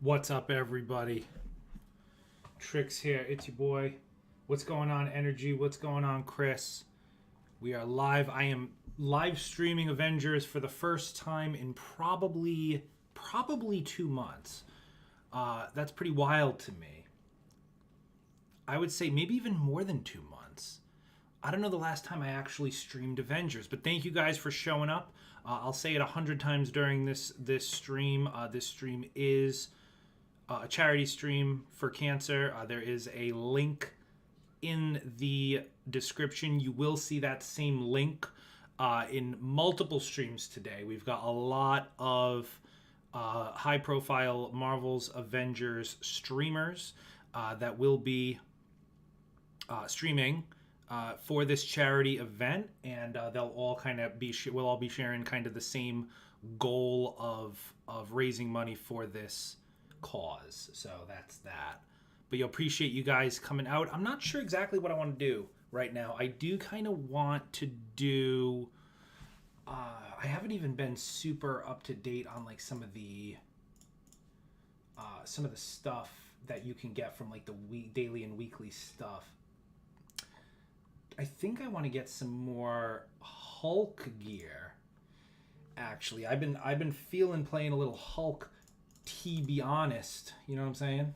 What's up, everybody? Tricks here. It's your boy. What's going on, Energy? What's going on, Chris? We are live. I am live streaming Avengers for the first time in probably 2 months. That's pretty wild to me. I would say maybe even more than 2 months. I don't know the last time I actually streamed Avengers, but thank you guys for showing up. I'll say it 100 times during this stream. This stream is a charity stream for cancer. There is a link in the description. You will see that same link in multiple streams today. We've got a lot of high-profile Marvel's Avengers streamers that will be streaming for this charity event, and they'll all kind of we'll all be sharing kind of the same goal of raising money for this cause. So that's that. But you'll appreciate you guys coming out. I'm not sure exactly what I want to do right now. I do kind of want to do I haven't even been super up to date on like some of the stuff that you can get from like the daily and weekly stuff. I think I want to get some more Hulk gear. Actually, I've been feeling playing a little Hulk, to be honest. You know what I'm saying?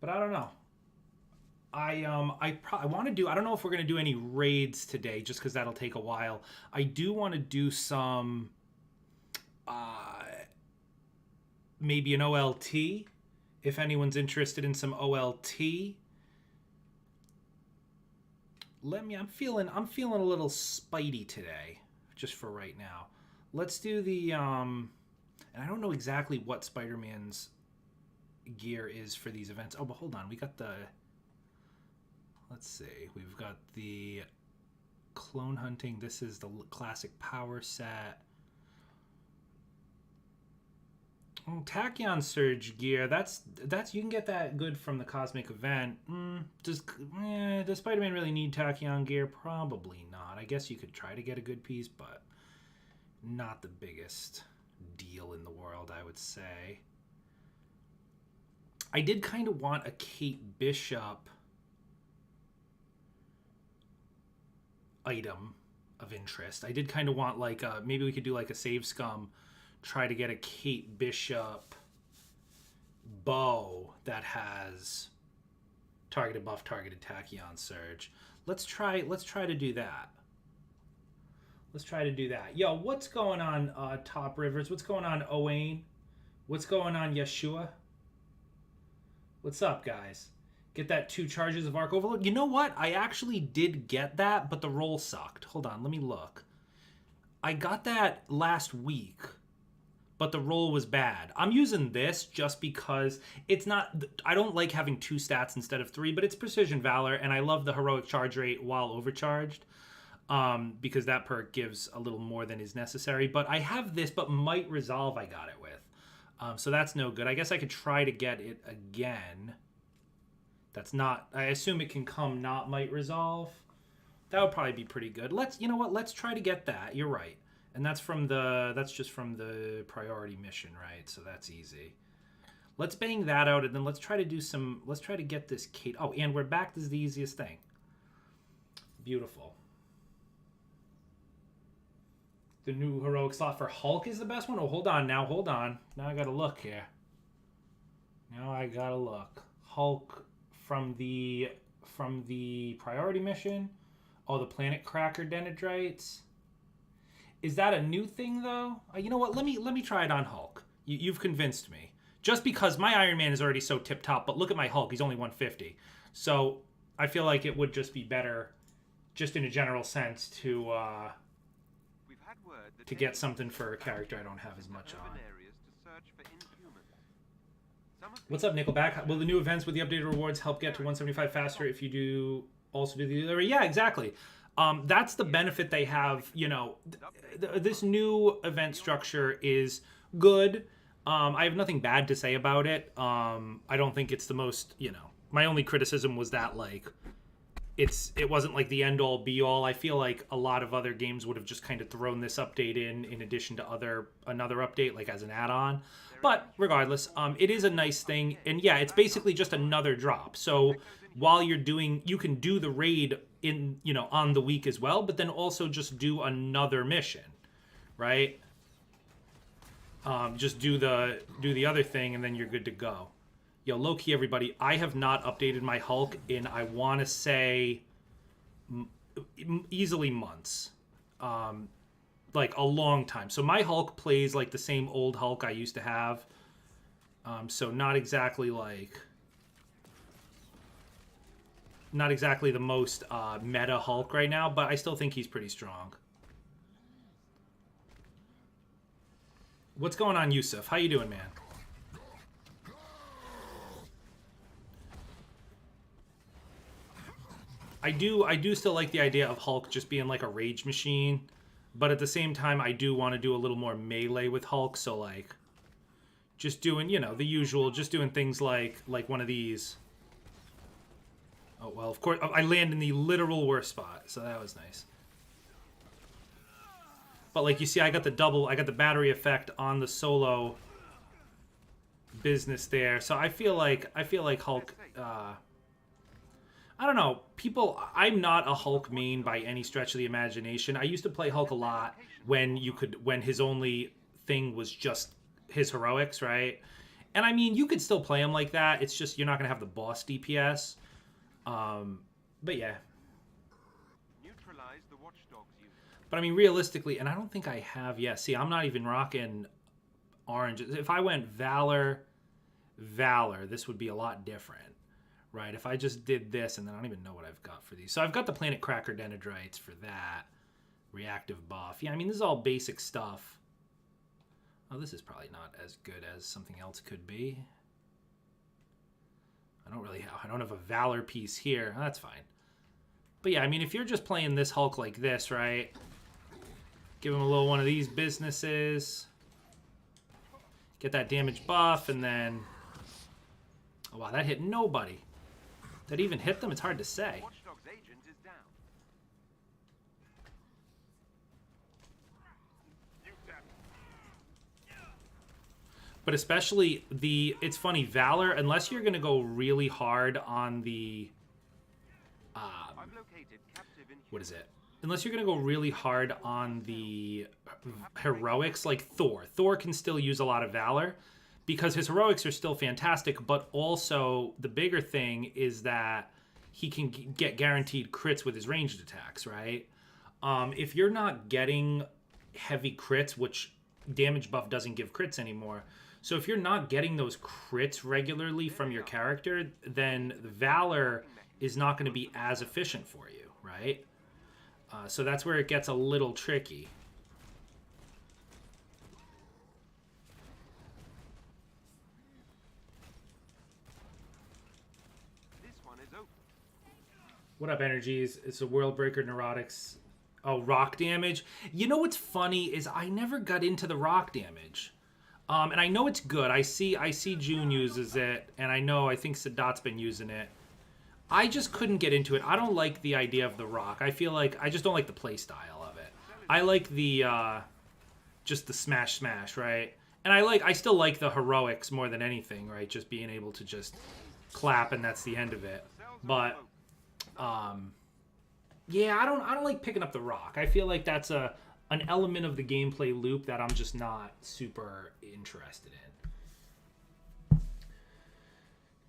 But I don't know. I want to do. I don't know if we're gonna do any raids today, just because that'll take a while. I do want to do some, maybe an OLT. If anyone's interested in some OLT, I'm feeling a little Spidey today, just for right now. Let's do the and I don't know exactly what Spider-Man's gear is for these events. Oh, but hold on, we got the. Let's see, we've got the clone hunting. This is the classic power set. Oh, Tachyon Surge gear. That's you can get that good from the Cosmic event. Does Spider-Man really need Tachyon gear? Probably not. I guess you could try to get a good piece, but not the biggest deal in the world, I would say. I did kind of want a Kate Bishop item of interest. I did kind of want like maybe we could do like a Save Scum. Try to get a Kate Bishop bow that has targeted buff, targeted Tachyon Surge. Let's try to do that. Let's try to do that. Yo, what's going on, Top Rivers? What's going on, Owain? What's going on, Yeshua? What's up, guys? Get that 2 charges of Arc Overload. You know what? I actually did get that, but the roll sucked. Hold on, let me look. I got that last week, but the roll was bad. I'm using this just because it's not. I don't like having 2 stats instead of 3, but it's Precision Valor, and I love the heroic charge rate while overcharged, because that perk gives a little more than is necessary. But I have this, but Might Resolve I got it with, so that's no good. I guess I could try to get it again. That's not. I assume it can come not Might Resolve. That would probably be pretty good. You know what? Let's try to get that. You're right. And that's just from the priority mission, right? So that's easy. Let's bang that out, and then let's try to get this Kate. Oh, and we're back. This is the easiest thing. Beautiful. The new heroic slot for Hulk is the best one? Oh, hold on. Now I gotta look here. Hulk from the priority mission. Oh, the Planet Cracker Dendrites. Is that a new thing, though? You know what? Let me try it on Hulk. You've convinced me. Just because my Iron Man is already so tip-top, but look at my Hulk. He's only 150. So I feel like it would just be better, just in a general sense, to get something for a character I don't have as much on. What's up, Nickelback? Will the new events with the updated rewards help get to 175 faster if you do also do the delivery? Yeah, exactly. That's the benefit they have. You know, this new event structure is good. I have nothing bad to say about it. I don't think it's the most, my only criticism was that, like, it wasn't like the end all be all. I feel like a lot of other games would have just kind of thrown this update in addition to another update, like as an add-on. But regardless, it is a nice thing, and yeah, it's basically just another drop. So while you're doing, you can do the raid in, you know, on the week as well, but then also just do another mission, right? Just do the other thing, and then you're good to go. Yo, Loki, everybody, I have not updated my Hulk in, I want to say, easily months. Like a long time. So my Hulk plays like the same old Hulk I used to have. So not exactly the most meta Hulk right now, but I still think he's pretty strong. What's going on, Yusuf? How you doing, man? I do still like the idea of Hulk just being like a rage machine, but at the same time, I do want to do a little more melee with Hulk. So like, just doing, you know, the usual, just doing things like one of these. Oh well, of course I land in the literal worst spot, so that was nice. But like you see, I got the battery effect on the solo business there. So I feel like Hulk. I don't know. I'm not a Hulk main by any stretch of the imagination. I used to play Hulk a lot when his only thing was just his heroics, right? And I mean, you could still play him like that. It's just you're not gonna have the boss DPS. But yeah. But I mean, realistically, and I don't think I have yet. See, I'm not even rocking orange. If I went Valor, this would be a lot different. Right, if I just did this, and then I don't even know what I've got for these. So I've got the Planet Cracker Dendrites for that. Reactive buff. Yeah, I mean, this is all basic stuff. Oh, this is probably not as good as something else could be. I don't have a Valor piece here. That's fine. But yeah, I mean, if you're just playing this Hulk like this, right? Give him a little one of these businesses. Get that damage buff, and then... Oh, wow, that hit nobody. That even hit them? It's hard to say. But especially it's funny, Valor, unless you're going to go really hard on the, what is it? Unless you're going to go really hard on the heroics, like Thor. Thor can still use a lot of Valor, because his heroics are still fantastic, but also the bigger thing is that he can get guaranteed crits with his ranged attacks, right? If you're not getting heavy crits, which damage buff doesn't give crits anymore, so if you're not getting those crits regularly from your character, then the Valor is not going to be as efficient for you, right? So that's where it gets a little tricky. What up, Energies? It's a World Breaker Neurotics. Oh, rock damage. You know what's funny is I never got into the rock damage. And I know it's good. I see June uses it, and I think Sadat's been using it. I just couldn't get into it. I don't like the idea of the rock. I feel like I just don't like the play style of it. I like the just the smash, right? And I still like the heroics more than anything, right? Just being able to just clap and that's the end of it. But yeah, I don't like picking up the rock. I feel like that's an element of the gameplay loop that I'm just not super interested in.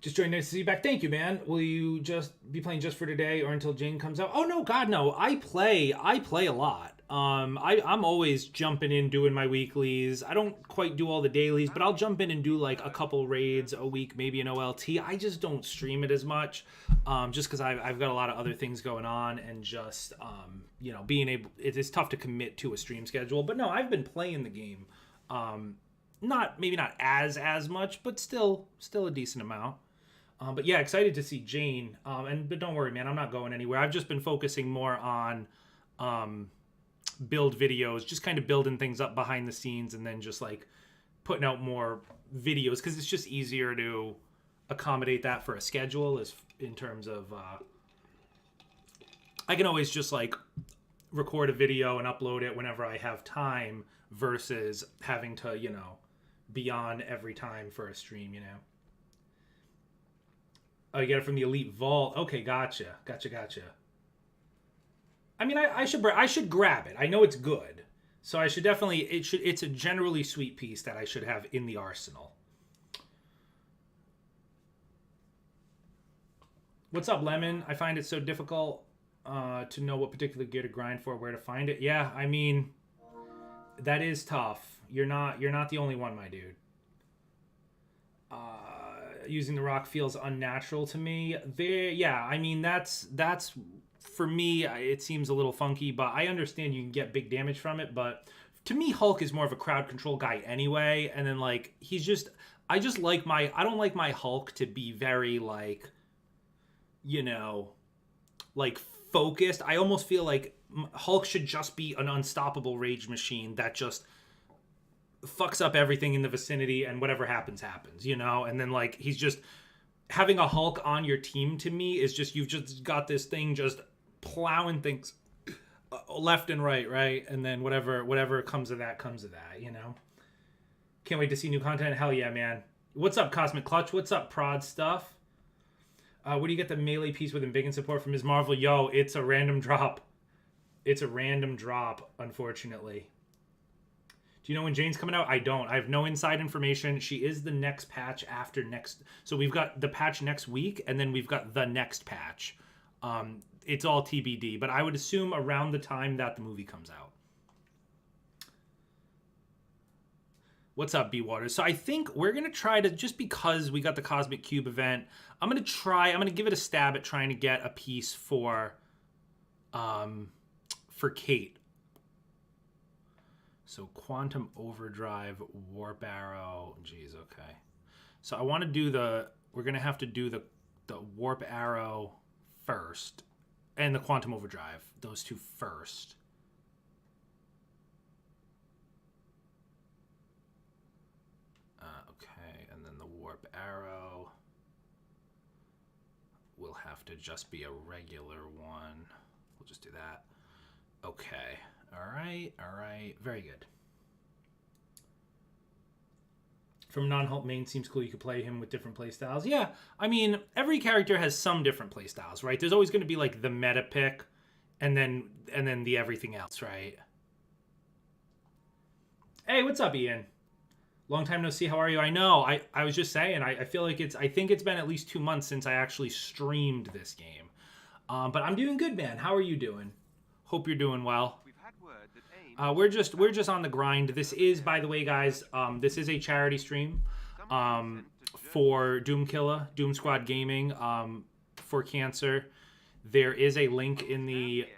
Just joined. Nice to see you back. Thank you, man. Will you just be playing just for today or until Jane comes out? Oh no, God no. I play a lot. I'm always jumping in doing my weeklies. I don't quite do all the dailies, but I'll jump in and do like a couple raids a week, maybe an OLT. I just don't stream it as much, just because I've got a lot of other things going on, and just you know, it's tough to commit to a stream schedule. But no, I've been playing the game, maybe not as much, but still a decent amount. But yeah, excited to see Jane. But don't worry, man, I'm not going anywhere. I've just been focusing more on build videos, just kind of building things up behind the scenes, and then just like putting out more videos, because it's just easier to accommodate that for a schedule, as in terms of I can always just like record a video and upload it whenever I have time versus having to, you know, be on every time for a stream, you know. Oh, you get it from the Elite Vault. Okay, gotcha. I mean, I should grab it. I know it's good. So I should definitely, it's a generally sweet piece that I should have in the arsenal. What's up, Lemon? I find it so difficult to know what particular gear to grind for, where to find it. Yeah, I mean, that is tough. You're not the only one, my dude. Using the rock feels unnatural to me. Yeah, I mean, that's for me, it seems a little funky, but I understand you can get big damage from it. But to me, Hulk is more of a crowd control guy anyway. And then like I don't like my Hulk to be very like, you know, like focused. I almost feel like Hulk should just be an unstoppable rage machine that just fucks up everything in the vicinity, and whatever happens, you know? And then like he's just having a Hulk on your team, to me, is just, you've just got this thing just plowing things left and right? And then whatever comes of that, you know? Can't wait to see new content. Hell yeah, man. What's up, Cosmic Clutch? What's up, Prod Stuff? Where do you get the melee piece with Embiggen support from Ms. Marvel? Yo, it's a random drop. It's a random drop, unfortunately. Do you know when Jane's coming out? I don't. I have no inside information. She is the next patch after next. So we've got the patch next week, and then we've got the next patch. It's all TBD, but I would assume around the time that the movie comes out. What's up, B-Waters? So I think we're going to try to, just because we got the Cosmic Cube event, I'm going to give it a stab at trying to get a piece for Kate. So Quantum Overdrive, Warp Arrow. Jeez, okay. So I want to do we're going to have to do the Warp Arrow first, and the Quantum Overdrive. Those two first. Okay, and then the Warp Arrow will have to just be a regular one. We'll just do that. Okay. All right. Very good. From non-Hulk main, seems cool. You could play him with different playstyles. Yeah, I mean, every character has some different playstyles, right? There's always going to be like the meta pick, and then the everything else, right? Hey, what's up, Ian? Long time no see. How are you? I know. I was just saying. I feel like I think it's been at least 2 months since I actually streamed this game. But I'm doing good, man. How are you doing? Hope you're doing well. We're just on the grind. This is, by the way, guys, this is a charity stream for Doom Squad Gaming, for cancer. There is a link in the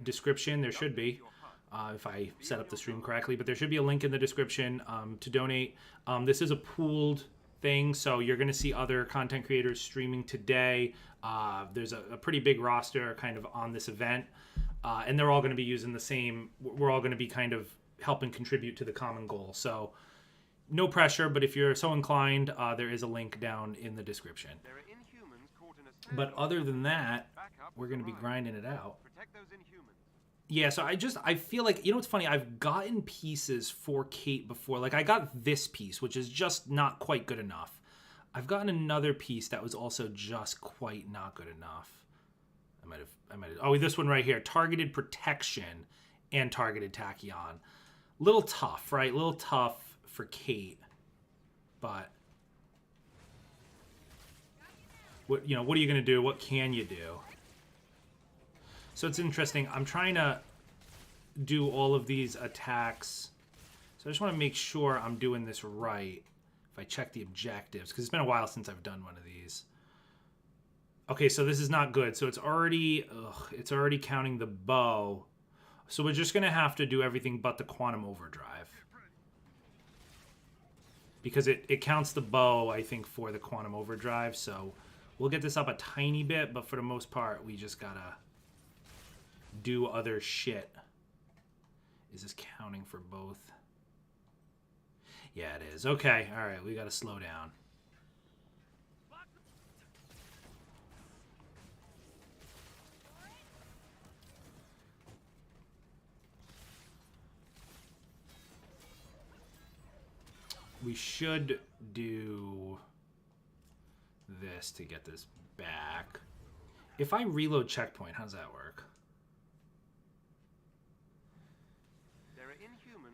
description. There should be, if I set up the stream correctly, but there should be a link in the description to donate. This is a pooled thing, so you're going to see other content creators streaming today. There's a pretty big roster kind of on this event. And they're all going to be using the same, we're all going to be kind of helping contribute to the common goal. So no pressure, but if you're so inclined, there is a link down in the description. But other than that, we're going to be grinding it out. Yeah, so I feel like, you know what's funny? I've gotten pieces for Kate before. Like I got this piece, which is just not quite good enough. I've gotten another piece that was also just quite not good enough. I might have. Oh, this one right here. Targeted protection and targeted tachyon. Little tough, right? Little tough for Kate. But what are you going to do? What can you do? So it's interesting. I'm trying to do all of these attacks. So I just want to make sure I'm doing this right. If I check the objectives, because it's been a while since I've done one of these. Okay, so this is not good. So it's already counting the bow. So we're just going to have to do everything but the Quantum Overdrive. Because it counts the bow, I think, for the Quantum Overdrive. So we'll get this up a tiny bit, but for the most part, we just got to do other shit. Is this counting for both? Yeah, it is. Okay, all right, we got to slow down. We should do this to get this back. If I reload checkpoint, how's that work?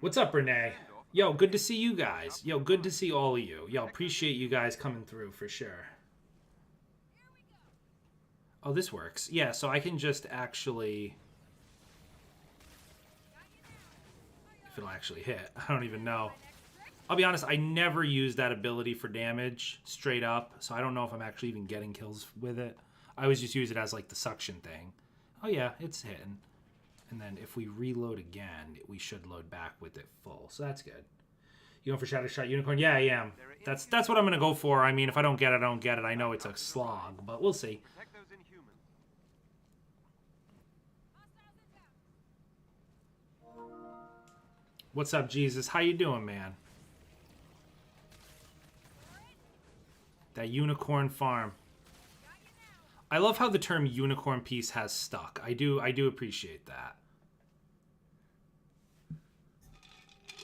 What's up, Renee? Yo, good to see you guys. Yo, good to see all of you. Yo, appreciate you guys coming through for sure. Oh, this works. Yeah, so I can just actually... If it'll actually hit. I don't even know. I'll be honest, I never use that ability for damage straight up, so I don't know if I'm actually even getting kills with it. I always just use it as like the suction thing. Oh yeah, it's hitting. And then if we reload again, we should load back with it full. So that's good. You going for Shadow Shot Unicorn? Yeah, I am. That's what I'm going to go for. I mean, if I don't get it, I don't get it. I know it's a slog, but we'll see. What's up, Jesus? How you doing, man? That unicorn farm. I love how the term unicorn piece has stuck. I do appreciate that.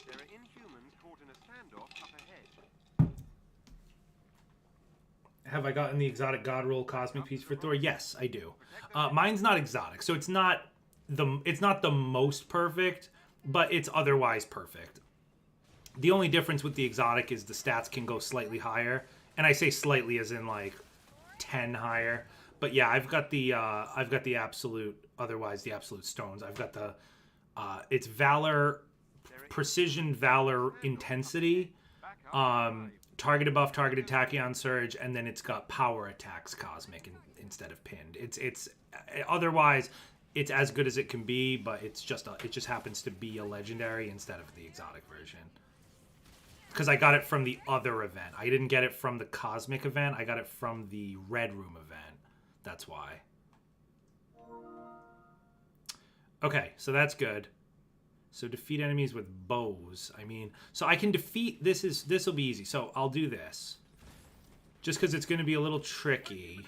There are Inhumans caught in a standoff up ahead. Have I gotten the exotic god roll cosmic piece for Thor? Yes, I do. Mine's not exotic, so it's not the most perfect, but it's otherwise perfect. The only difference with the exotic is the stats can go slightly higher, and I say slightly as in like 10 higher. But yeah, I've got the absolute, otherwise the absolute stones. I've got the it's valor, precision, valor, intensity, targeted buff, targeted tachyon surge, and then it's got power attacks cosmic instead of pinned. It's otherwise it's as good as it can be, but it just happens to be a legendary instead of the exotic version. Because I got it from the other event. I didn't get it from the cosmic event. I got it from the Red Room event. That's why. Okay, so that's good. So defeat enemies with bows. I mean, so I can defeat... This will be easy. So I'll do this. Just because it's going to be a little tricky.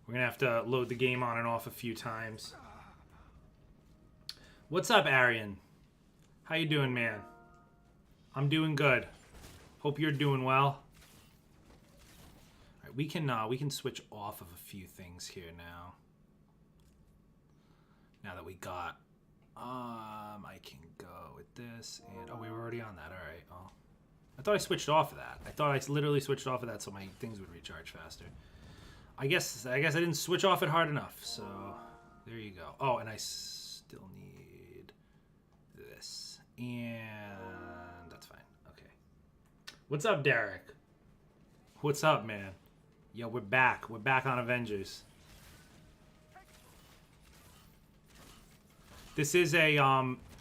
We're going to have to load the game on and off a few times. What's up, Arian? How you doing, man? I'm doing good. Hope you're doing well. All right, we can switch off of a few things here now. Now that we got, I can go with this and we were already on that. All right. Oh, I thought I switched off of that. I thought I literally switched off of that so my things would recharge faster. I guess I didn't switch off it hard enough. So there you go. Oh, and I still need this and that's fine. Okay. What's up, Derek? What's up, man? Yo, we're back. We're back on Avengers. This is a,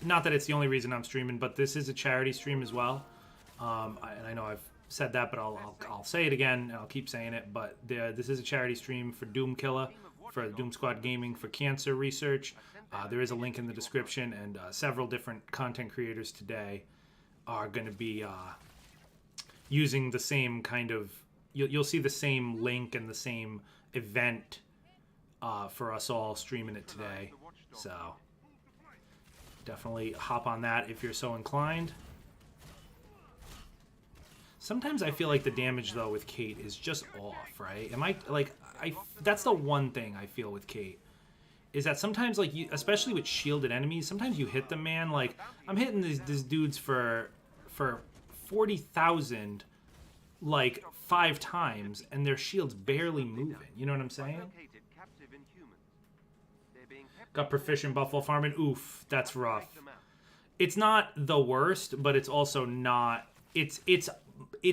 not that it's the only reason I'm streaming, but this is a charity stream as well. And I know I've said that, but I'll say it again, and I'll keep saying it. But this is a charity stream for Doom Killer, for Doom Squad Gaming, for cancer research. There is a link in the description, and several different content creators today are going to be using the same kind of... You'll see the same link and the same event for us all streaming it today. So definitely hop on that if you're so inclined. Sometimes I feel like the damage though with Kate is just off, right? That's the one thing I feel with Kate. Is that sometimes, like, you, especially with shielded enemies, sometimes you hit them, man. Like, I'm hitting these dudes for 40,000, like, 5 times, and their shield's barely moving. You know what I'm saying? Got proficient buffalo farming. Oof, that's rough. It's not the worst, but it's also not. It's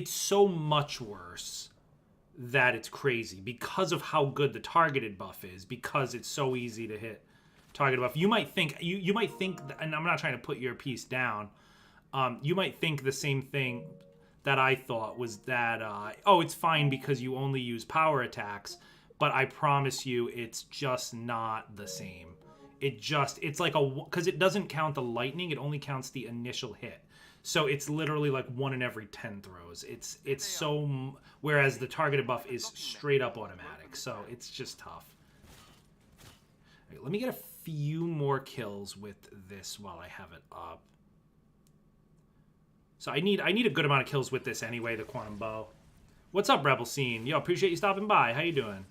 so much worse that it's crazy because of how good the targeted buff is, because it's so easy to hit targeted buff. You might think you might think, and I'm not trying to put your piece down, you might think the same thing that I thought was that oh, it's fine because you only use power attacks, but I promise you it's just not the same. It's like because it doesn't count the lightning, it only counts the initial hit. So it's literally like 1 in every 10 throws. It's so, whereas the targeted buff is straight up automatic. So it's just tough. Right, let me get a few more kills with this while I have it up. So I need a good amount of kills with this anyway, the Quantum Bow. What's up, Rebel Scene? Yo, appreciate you stopping by. How you doing?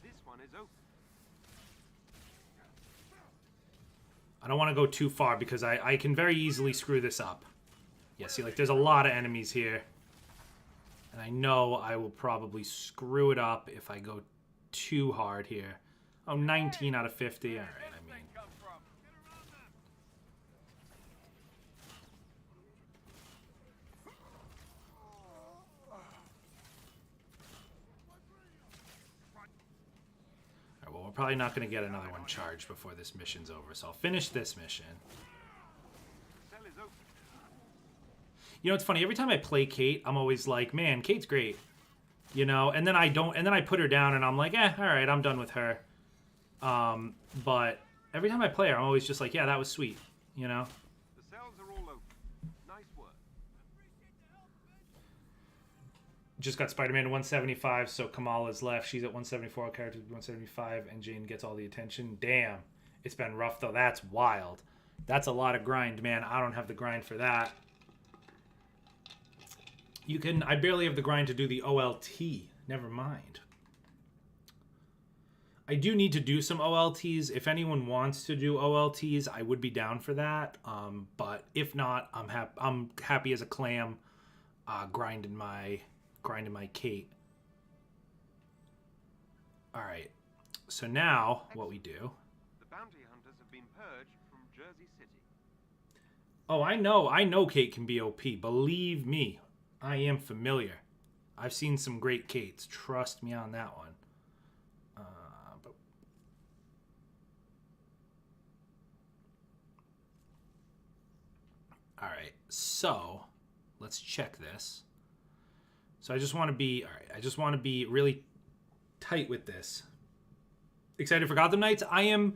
This one is open. I don't want to go too far because I can very easily screw this up. Yeah, see, like, there's a lot of enemies here. And I know I will probably screw it up if I go too hard here. Oh, 19 out of 50. All right, I mean. All right, well, we're probably not going to get another one charged before this mission's over. So I'll finish this mission. Cell is open. You know, it's funny. Every time I play Kate, I'm always like, man, Kate's great. You know, and then I don't, and then I put her down and I'm like, all right, I'm done with her. But every time I play her, I'm always just like, yeah, that was sweet. You know? The cells are all open. Nice work. Just got Spider-Man to 175, so Kamala's left. She's at 174, character's 175, and Jane gets all the attention. Damn. It's been rough, though. That's wild. That's a lot of grind, man. I don't have the grind for that. I barely have the grind to do the OLT. Never mind. I do need to do some OLTs. If anyone wants to do OLTs, I would be down for that. But if not, I'm happy as a clam, grinding my Kate. All right. So now what we do? The bounty hunters have been purged from Jersey City. Oh, I know Kate can be OP. Believe me. I am familiar. I've seen some great Kates. Trust me on that one. All right, so let's check this. So I just want to be I just want to be really tight with this. Excited for Gotham Knights? I'm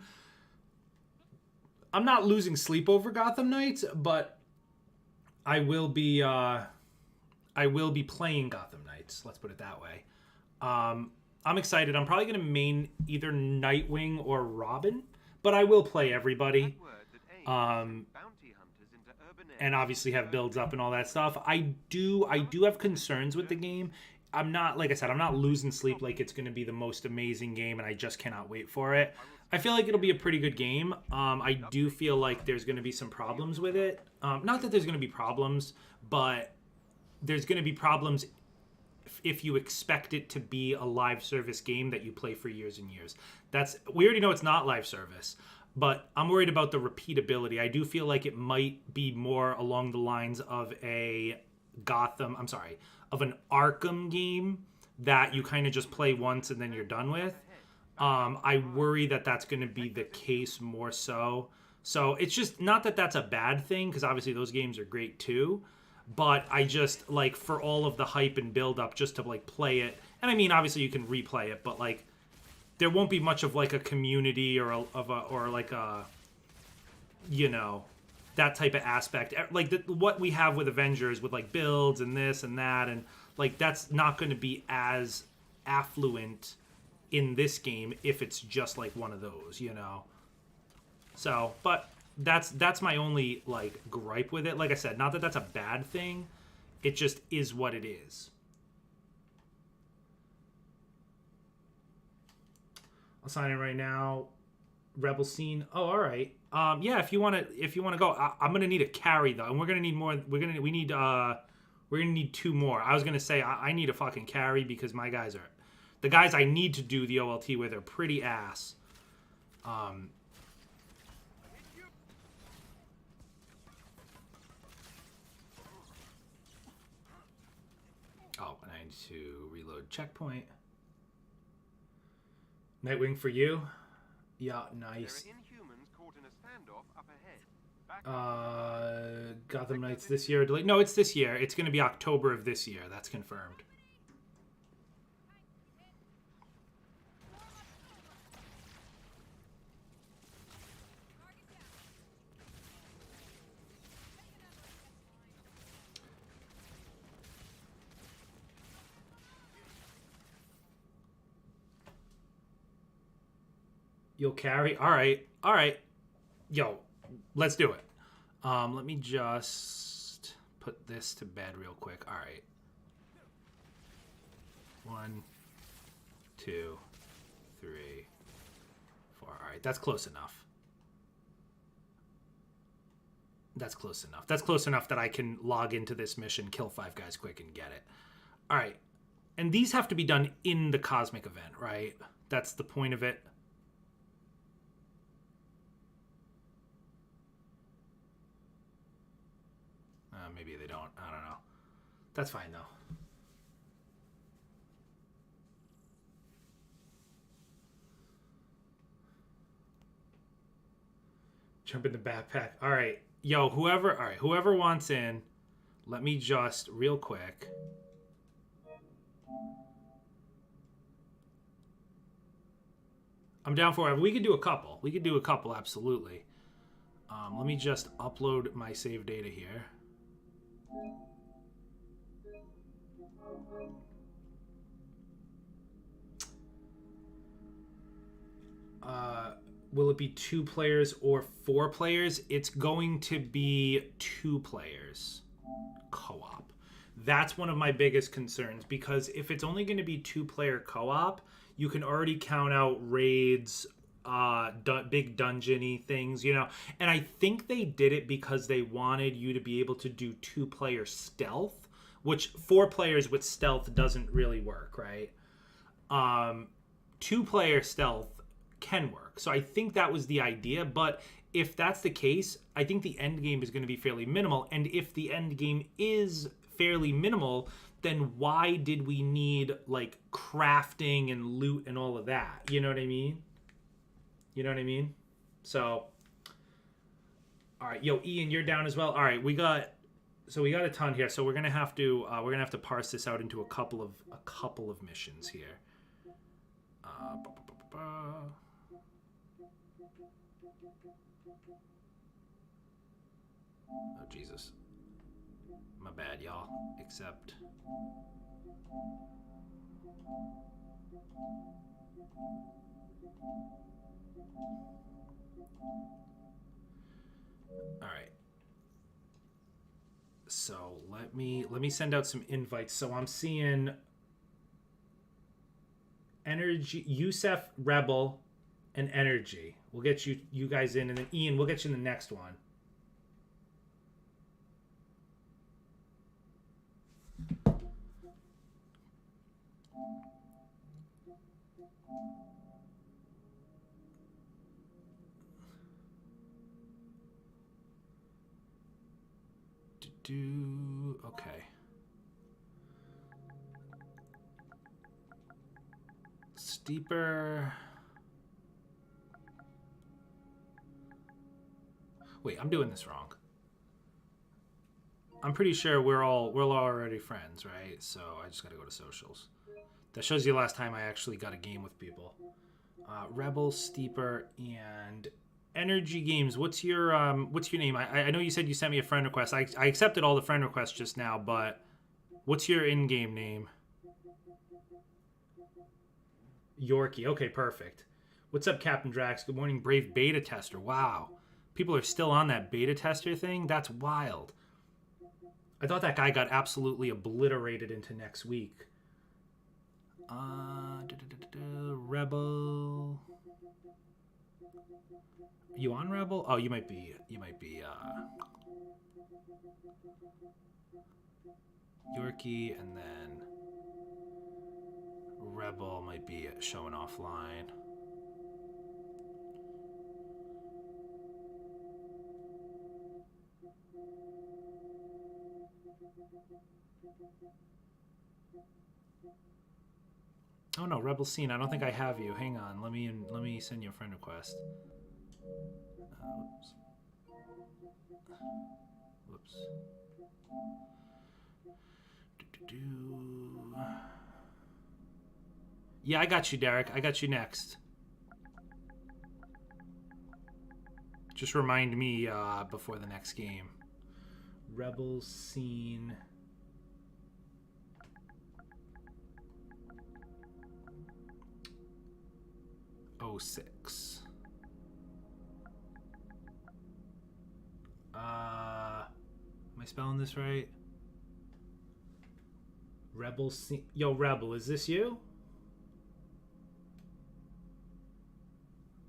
not losing sleep over Gotham Knights, but I will be playing Gotham Knights. Let's put it that way. I'm excited. I'm probably going to main either Nightwing or Robin, but I will play everybody. And obviously have builds up and all that stuff. I do have concerns with the game. I'm not, like I said, I'm not losing sleep like it's going to be the most amazing game, and I just cannot wait for it. I feel like it'll be a pretty good game. I do feel like there's going to be some problems with it. Not that there's going to be problems, but there's going to be problems if you expect it to be a live service game that you play for years and years. We already know it's not live service, but I'm worried about the repeatability. I do feel like it might be more along the lines of an Arkham game that you kind of just play once and then you're done with. I worry that that's going to be the case more so. So it's just not that that's a bad thing, because obviously those games are great too. But I just, like, for all of the hype and build up just to, like, play it. And I mean, obviously you can replay it, but, like, there won't be much of, like, a community or you know, that type of aspect. Like, what we have with Avengers with, like, builds and this and that. And, like, that's not going to be as affluent in this game if it's just, like, one of those, you know. So, but that's my only, like, gripe with it. Like I said, not that that's a bad thing. It just is what it is. I'll sign in right now. Rebel Scene. Oh, all right. Yeah, if you want to go, I'm gonna need a carry though, and we're gonna need more. We're gonna need 2 more. I was gonna say I need a fucking carry because the guys I need to do the OLT with are pretty ass. Oh, and I need to reload checkpoint. Nightwing for you. Yeah, nice. There are Inhumans caught in a standoff up ahead. Gotham Knights this year. No, it's this year. It's going to be October of this year. That's confirmed. You'll carry? All right. All right. Yo, let's do it. Let me just put this to bed real quick. All right. 1, 2, 3, 4. All right. That's close enough. That's close enough. That's close enough that I can log into this mission, kill 5 guys quick, and get it. All right. And these have to be done in the cosmic event, right? That's the point of it. Maybe they don't. I don't know. That's fine, though. Jump in the backpack. All right. Yo, whoever... All right, whoever wants in, let me just, real quick... I'm down for it. We could do a couple. We could do a couple, absolutely. Let me just upload my save data here. Will it be 2 players or 4 players? It's going to be 2 players. Co-op. That's one of my biggest concerns, because if it's only going to be 2-player co-op, you can already count out raids, big dungeon-y things, you know. And I think they did it because they wanted you to be able to do 2-player stealth, which 4 players with stealth doesn't really work, right? 2-player stealth can work. So I think that was the idea, but if that's the case, I think the end game is going to be fairly minimal. And if the end game is fairly minimal, then why did we need like crafting and loot and all of that? You know what I mean? You know what I mean? So, all right, yo, Ian, you're down as well. All right, we got a ton here. So we're gonna have to parse this out into a couple of missions here. Oh Jesus, my bad, y'all. Except. All right. So let me send out some invites. So I'm seeing Energy, Yusef, Rebel, and Energy. We'll get you guys in, and then Ian, we'll get you in the next one. Okay. Steeper. Wait, I'm doing this wrong. I'm pretty sure we're already friends, right? So I just gotta go to socials. That shows you last time I actually got a game with people. Rebel, Steeper, and Energy Games. What's your name? I know you said you sent me a friend request. I accepted all the friend requests just now, but what's your in-game name? Yorkie. Okay, perfect. What's up, Captain Drax? Good morning, Brave Beta Tester. Wow. People are still on that beta tester thing? That's wild. I thought that guy got absolutely obliterated into next week. Rebel. You on Rebel? Oh, you might be Yorkie, and then Rebel might be showing offline. Oh no, Rebel Scene. I don't think I have you. Hang on. Let me send you a friend request. Whoops. Yeah, I got you, Derek. I got you next. Just remind me before the next game. Rebel Scene. Oh, 06. I spelling this right? Rebel Yo, Rebel, is this you?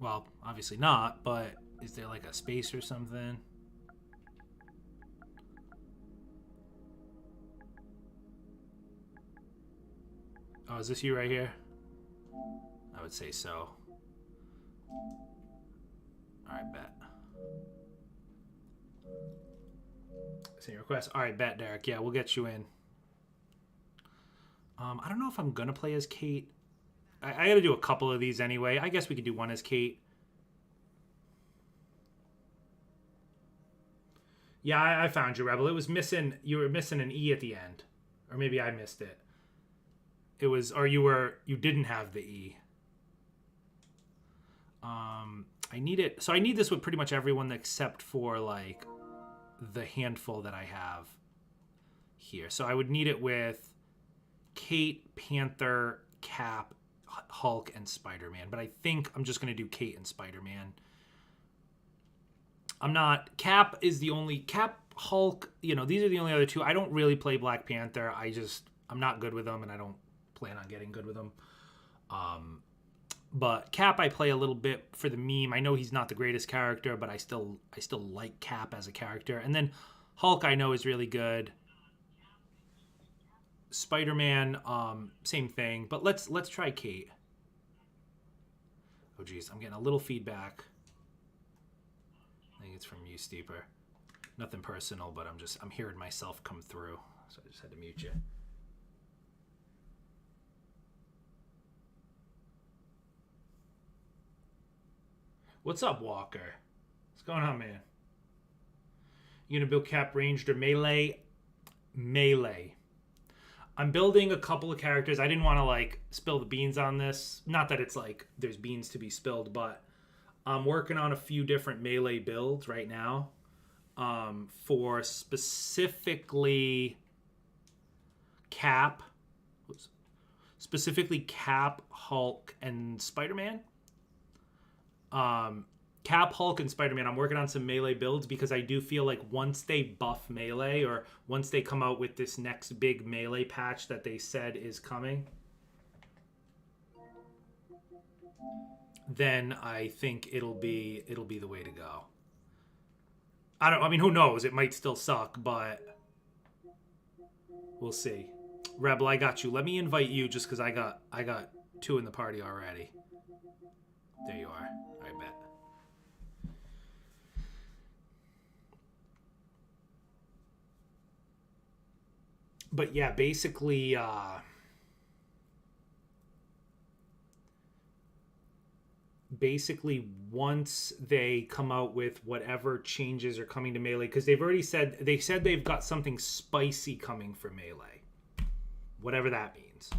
Well, obviously not, but is there like a space or something? Oh, is this you right here? I would say so. Alright, bet. Send your request. Alright, bet, Derek. Yeah, we'll get you in. I don't know if I'm gonna play as Kate. I gotta do a couple of these anyway. I guess we could do one as Kate. Yeah, I found you, Rebel. It was missing. You were missing an E at the end, or maybe I missed it. It was, or you didn't have the E. I need it. So I need this with pretty much everyone except for like the handful that I have here. So I would need it with Kate, Panther, Cap, Hulk, and Spider-Man. But I think I'm just going to do Kate and Spider-Man. I'm not... Cap is the only... Cap, Hulk, you know, these are the only other two. I don't really play Black Panther. I'm not good with them, and I don't plan on getting good with them. But Cap I play a little bit for the meme. I know he's not the greatest character, but I still like Cap as a character. And then Hulk I know is really good. Spider-Man, same thing. But let's try Kate. Oh geez, I'm getting a little feedback. I think it's from you, Steeper. Nothing personal, but I'm hearing myself come through. So I just had to mute you. What's up, Walker? What's going on, man? You gonna build Cap, ranged, or melee? Melee. I'm building a couple of characters. I didn't want to like spill the beans on this. Not that it's like there's beans to be spilled, but I'm working on a few different melee builds right now. For specifically Cap, Hulk, and Spider-Man. Cap, Hulk, and Spider-Man, I'm working on some melee builds because I do feel like once they buff melee, or once they come out with this next big melee patch that they said is coming, then I think it'll be the way to go. I mean, who knows? It might still suck, but we'll see. Rebel, I got you. Let me invite you just because I got two in the party already. There you are. I bet. But yeah, basically, once they come out with whatever changes are coming to Melee, because they said they've got something spicy coming for Melee, whatever that means.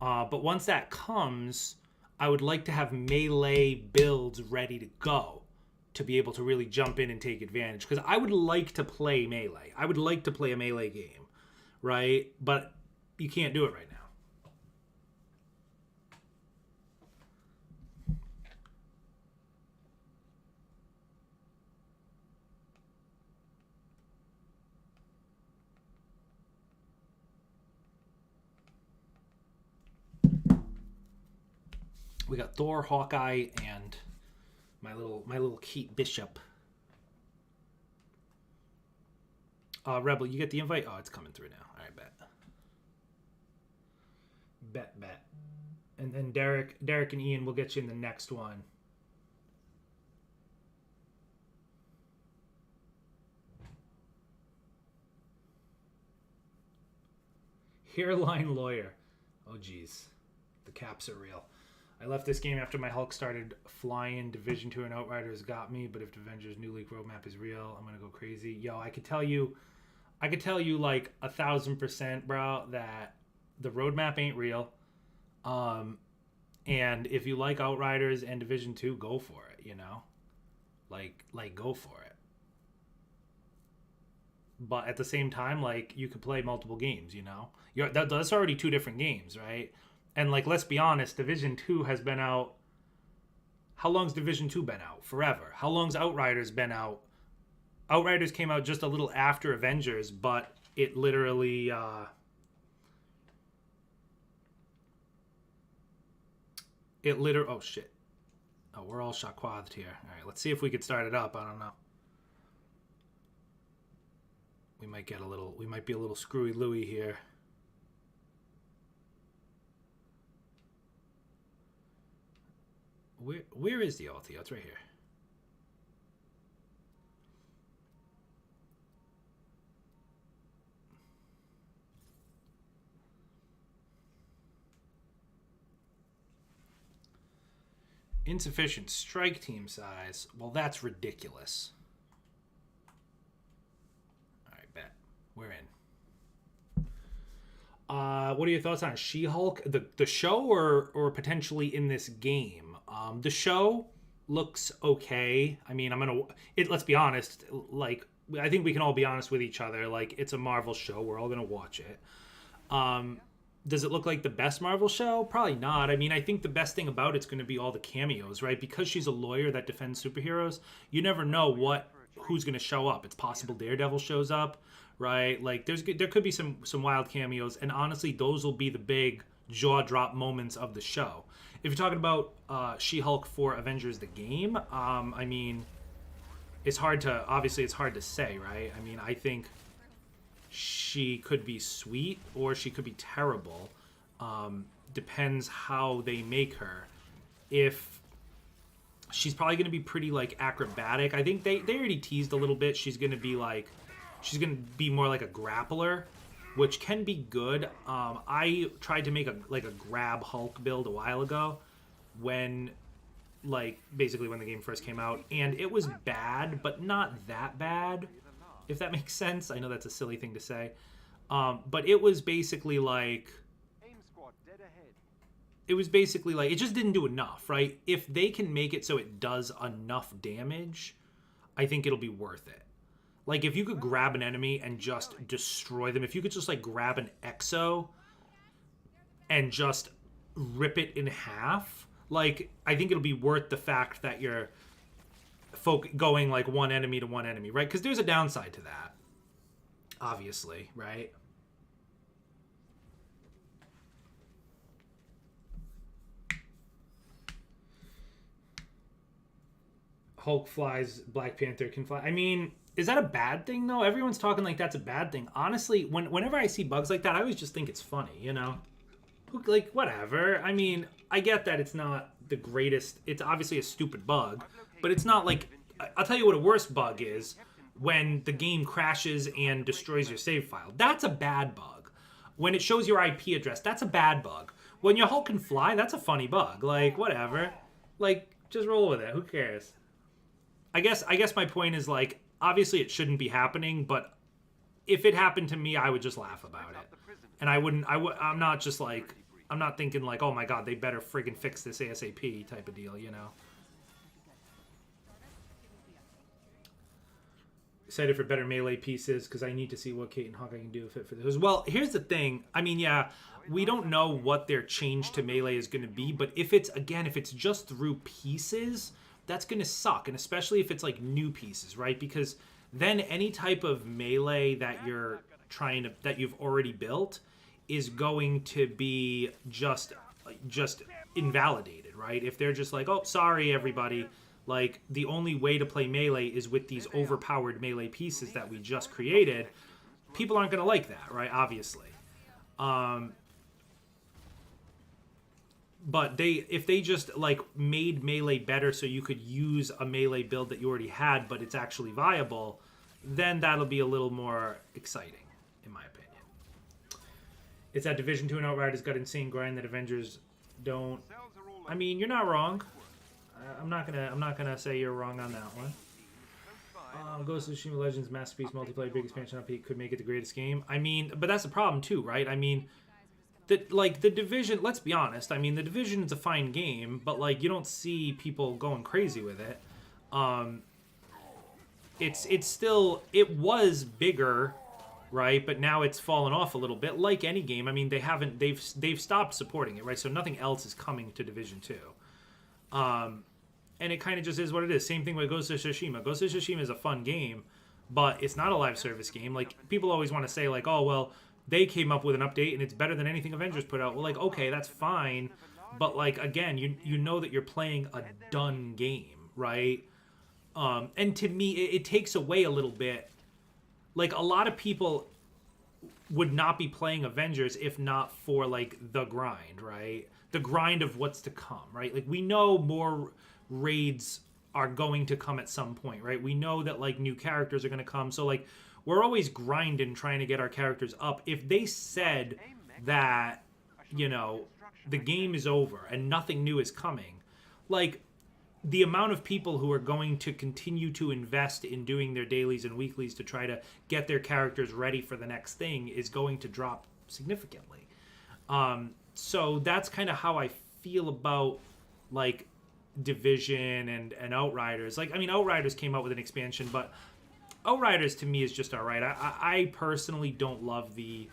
But once that comes, I would like to have Melee builds ready to go to be able to really jump in and take advantage. Because I would like to play Melee. I would like to play a Melee game, right? But you can't do it right now. We got Thor, Hawkeye, and my little Kate Bishop. Rebel, you get the invite? Oh, it's coming through now. All right, bet. And then Derek and Ian will get you in the next one. Hairline lawyer. Oh, geez. The caps are real. I left this game after my Hulk started flying. Division 2 and Outriders got me, but if the Avengers New League roadmap is real, I'm gonna go crazy. Yo, I could tell you like 1,000%, bro, that the roadmap ain't real. And if you like Outriders and Division 2, go for it, you know? Like go for it. But at the same time, like, you could play multiple games, you know? That's already two different games, right? And, like, let's be honest, Division 2 has been out... How long's Division 2 been out? Forever. How long's Outriders been out? Outriders came out just a little after Avengers, but it literally oh shit. Oh, we're all shot-quathed here. All right, let's see if we could start it up. I don't know. We might be a little screwy Louie here. Where is the ulti? Oh, it's right here. Insufficient strike team size. Well, that's ridiculous. All right, bet. We're in. What are your thoughts on She-Hulk? The show or potentially in this game? The show looks okay. I mean, let's be honest. Like, I think we can all be honest with each other. Like, it's a Marvel show. We're all gonna watch it. Does it look like the best Marvel show? Probably not. I mean, I think the best thing about it's going to be all the cameos, right? Because she's a lawyer that defends superheroes, you never know who's going to show up. It's possible Daredevil shows up, right? Like, there could be some wild cameos, and honestly, those will be the big jaw-drop moments of the show. If you're talking about She-Hulk for Avengers the game, I mean, it's hard to say, right? I mean, I think she could be sweet or she could be terrible. Depends how they make her. If she's probably going to be pretty like acrobatic. I think they already teased a little bit. She's going to be more like a grappler, which can be good. I tried to make a grab Hulk build a while ago when basically when the game first came out, and it was bad, but not that bad. If that makes sense. I know that's a silly thing to say. But it was basically like... It was basically like... It just didn't do enough, right? If they can make it so it does enough damage, I think it'll be worth it. Like, if you could grab an enemy and just destroy them, if you could just, like, grab an Exo and just rip it in half, like, I think it'll be worth the fact that you're... going like one enemy to one enemy, right? Because there's a downside to that, obviously, right? Hulk flies, Black Panther can fly. I mean, is that a bad thing though? Everyone's talking like that's a bad thing. Honestly, whenever I see bugs like that, I always just think it's funny, you know? Like, whatever. I mean, I get that it's not the greatest. It's obviously a stupid bug, but it's not like... I'll tell you what a worse bug is: when the game crashes and destroys your save file. That's a bad bug. When it shows your IP address, that's a bad bug. When your Hulk can fly, that's a funny bug. Like, whatever. Like, just roll with it. Who cares? I guess my point is, like, obviously it shouldn't be happening, but if it happened to me, I would just laugh about it. And I'm not just like... I'm not thinking like, oh my god, they better friggin' fix this ASAP type of deal, you know? Excited for better melee pieces because I need to see what Kate and Hawkeye can do if it for this. Well, here's the thing. I mean, yeah, we don't know what their change to melee is going to be, but if it's just through pieces, that's going to suck, and especially if it's like new pieces, right? Because then any type of melee that you've already built is going to be just invalidated, right? If they're just like, oh, sorry, everybody. Like, the only way to play melee is with these overpowered melee pieces that we just created. People aren't going to like that, right? Obviously. But if they just, like, made melee better so you could use a melee build that you already had, but it's actually viable, then that'll be a little more exciting, in my opinion. It's that Division 2 and Outriders got insane grind that Avengers don't. I mean, you're not wrong. I'm not gonna say you're wrong on that one. Ghost of Tsushima Legends masterpiece multiplayer big expansion update could make it the greatest game. I mean, but that's the problem too, right? I mean, the Division. Let's be honest. I mean, the Division is a fine game, but like you don't see people going crazy with it. It was bigger, right? But now it's fallen off a little bit. Like any game, I mean, they've stopped supporting it, right? So nothing else is coming to Division 2. And it kind of just is what it is. Same thing with Ghost of Tsushima. Ghost of Tsushima is a fun game, but it's not a live service game. Like, people always want to say, like, oh, well, they came up with an update and it's better than anything Avengers put out. Well, like, okay, that's fine. But, like, again, you know that you're playing a done game, right? And to me, it takes away a little bit. Like, a lot of people would not be playing Avengers if not for, like, the grind, right? The grind of what's to come, right? Like, we know more raids are going to come at some point, right? We know that, like, new characters are going to come. So, like, we're always grinding trying to get our characters up. If they said that, you know, the game is over and nothing new is coming, like, the amount of people who are going to continue to invest in doing their dailies and weeklies to try to get their characters ready for the next thing is going to drop significantly. So that's kind of how I feel about, like, Division and Outriders. Like, I mean, Outriders came out with an expansion, but Outriders to me is just all right. I personally don't love the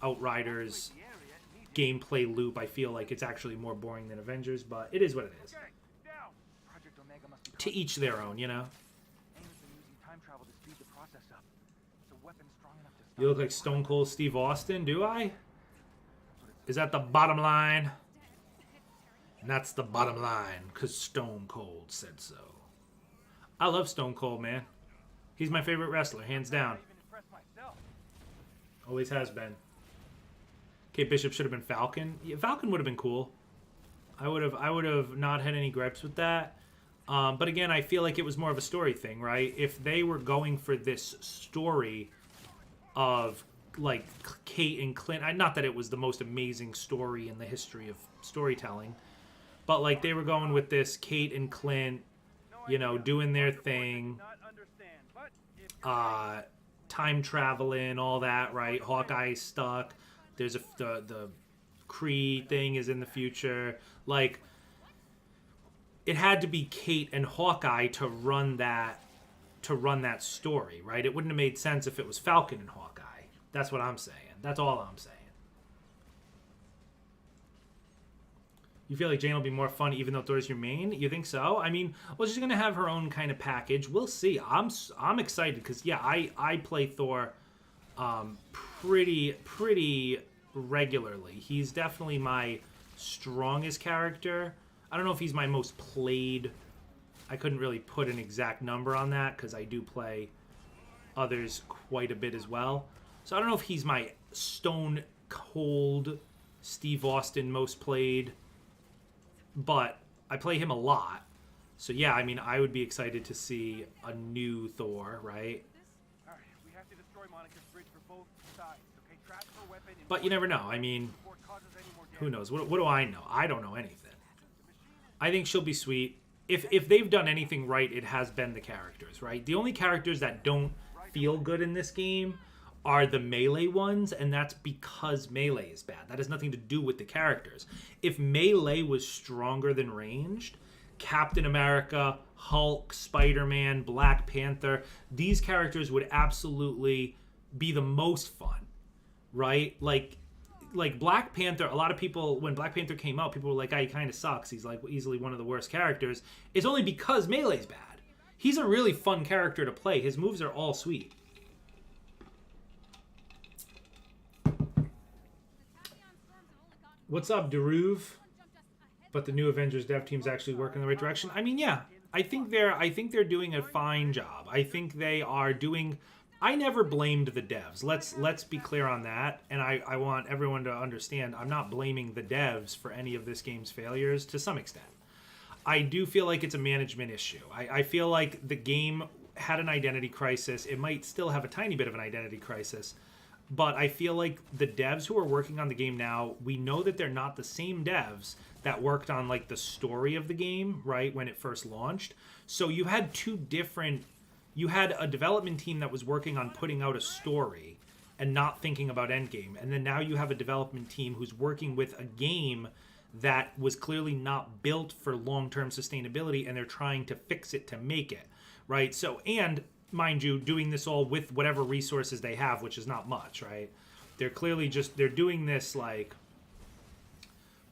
Outriders gameplay loop. I feel like it's actually more boring than Avengers, but it is what it is. To each their own, you know? You look like Stone Cold Steve Austin, do I? Is that the bottom line? And that's the bottom line, because Stone Cold said so. I love Stone Cold, man. He's my favorite wrestler, hands down. Always has been. Kate Bishop should have been Falcon. Yeah, Falcon would have been cool. I would have not had any gripes with that. But again, I feel like it was more of a story thing, right? If they were going for this story of, like, Kate and Clint, not that it was the most amazing story in the history of storytelling, but, like, they were going with this Kate and Clint, you know, doing their thing, time traveling, all that, right? Hawkeye's stuck. There's the Kree thing is in the future. Like, it had to be Kate and Hawkeye to run that story, right? It wouldn't have made sense if it was Falcon and Hawkeye. That's what I'm saying. That's all I'm saying. You feel like Jane will be more fun even though Thor's your main? You think so? I mean, well, she's going to have her own kind of package. We'll see. I'm excited because, yeah, I play Thor pretty regularly. He's definitely my strongest character. I don't know if he's my most played. I couldn't really put an exact number on that because I do play others quite a bit as well. So I don't know if he's my stone cold Steve Austin most played, but I play him a lot. So yeah, I mean, I would be excited to see a new Thor, right? We have to destroy Monica's bridge for both sides. Okay, transfer weapon. But you never know. I mean, who knows? What do I know? I don't know anything. I think she'll be sweet. If they've done anything right, it has been the characters, right? The only characters that don't feel good in this game are the melee ones, and that's because melee is bad. That has nothing to do with the characters. If melee was stronger than ranged, Captain America, Hulk, Spider-Man, Black Panther, these characters would absolutely be the most fun, right? Like Black Panther, a lot of people, when Black Panther came out, people were like, he kind of sucks. He's like easily one of the worst characters. It's only because melee's bad. He's a really fun character to play. His moves are all sweet. What's up, Deruve? But the new Avengers dev team's actually working in the right direction. I mean, yeah, I think they're doing a fine job. I think they are doing. I never blamed the devs. Let's be clear on that. And I want everyone to understand I'm not blaming the devs for any of this game's failures to some extent. I do feel like it's a management issue. I feel like the game had an identity crisis. It might still have a tiny bit of an identity crisis. But I feel like the devs who are working on the game now, we know that they're not the same devs that worked on, like, the story of the game, right, when it first launched. So you had you had a development team that was working on putting out a story and not thinking about endgame. And then now you have a development team who's working with a game that was clearly not built for long-term sustainability, and they're trying to fix it to make it, right? So, and mind you, doing this all with whatever resources they have, which is not much, right? They're clearly they're doing this, like,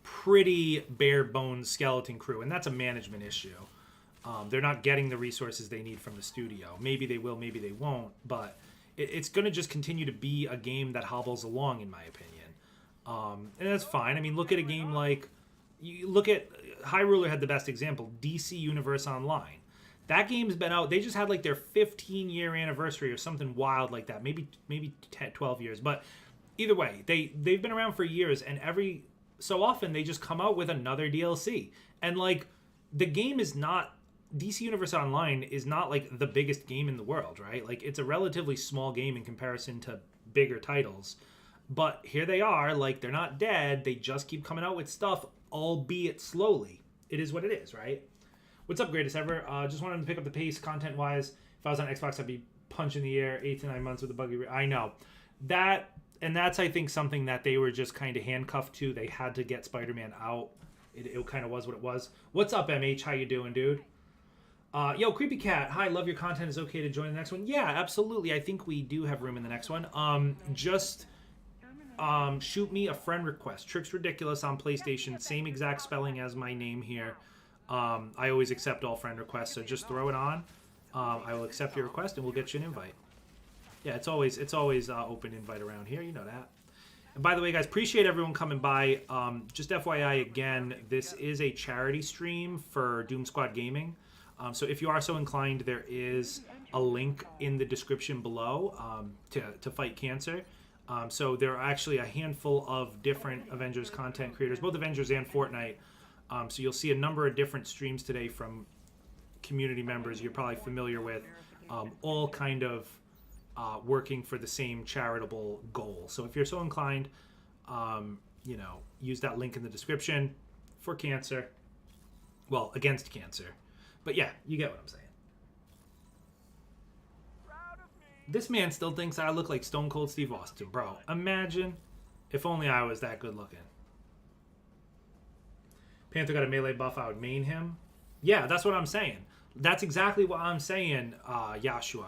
pretty bare bones skeleton crew, and that's a management issue. They're not getting the resources they need from the studio. Maybe they will, maybe they won't, but it's going to just continue to be a game that hobbles along, in my opinion. And that's fine. I mean, look at a game like... You look at... High Ruler had the best example, DC Universe Online. That game's been out. They just had like their 15-year anniversary or something wild like that. Maybe 10, 12 years. But either way, they've been around for years, and every so often they just come out with another DLC. And like the game is not... DC Universe Online is not like the biggest game in the world, right? Like it's a relatively small game in comparison to bigger titles. But here they are, like they're not dead. They just keep coming out with stuff, albeit slowly. It is what it is, right? What's up, greatest ever? Just wanted to pick up the pace content-wise. If I was on Xbox, I'd be punching the air 8 to 9 months with a buggy. I know. That's, I think, something that they were just kind of handcuffed to. They had to get Spider-Man out. It kind of was what it was. What's up, MH? How you doing, dude? Yo, Creepy Cat. Hi, love your content. Is okay to join the next one? Yeah, absolutely. I think we do have room in the next one. Shoot me a friend request. Tricks Ridiculous on PlayStation. Same exact spelling as my name here. I always accept all friend requests, so just throw it on. I will accept your request and we'll get you an invite. Yeah, it's always open invite around here. You know that. And by the way, guys, appreciate everyone coming by. Just FYI again, this is a charity stream for Doom Squad Gaming. So if you are so inclined, there is a link in the description below to fight cancer. So there are actually a handful of different Avengers content creators, both Avengers and Fortnite. So you'll see a number of different streams today from community members you're probably familiar with, all kind of working for the same charitable goal. So if you're so inclined, use that link in the description for cancer. Well, against cancer. But yeah, you get what I'm saying. This man still thinks I look like Stone Cold Steve Austin. Bro, imagine if only I was that good looking. Panther got a melee buff, I would main him. Yeah, that's what I'm saying. That's exactly what I'm saying, Yashua.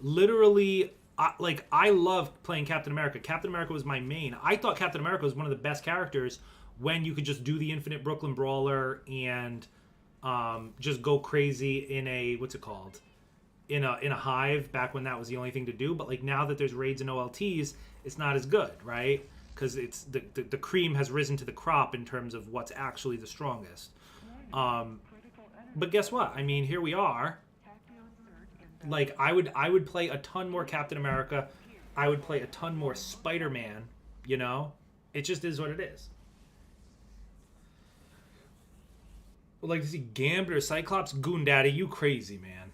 Literally, I love playing Captain America. Captain America was my main. I thought Captain America was one of the best characters when you could just do the Infinite Brooklyn Brawler and just go crazy in a, what's it called? In a hive, back when that was the only thing to do. But like now that there's raids and OLTs, it's not as good, right? Because it's the cream has risen to the crop in terms of what's actually the strongest. But guess what? I mean, here we are. Like I would play a ton more Captain America. I would play a ton more Spider-Man. You know, it just is what it is. Would like to see Gambit or Cyclops. Goon Daddy, you crazy, man.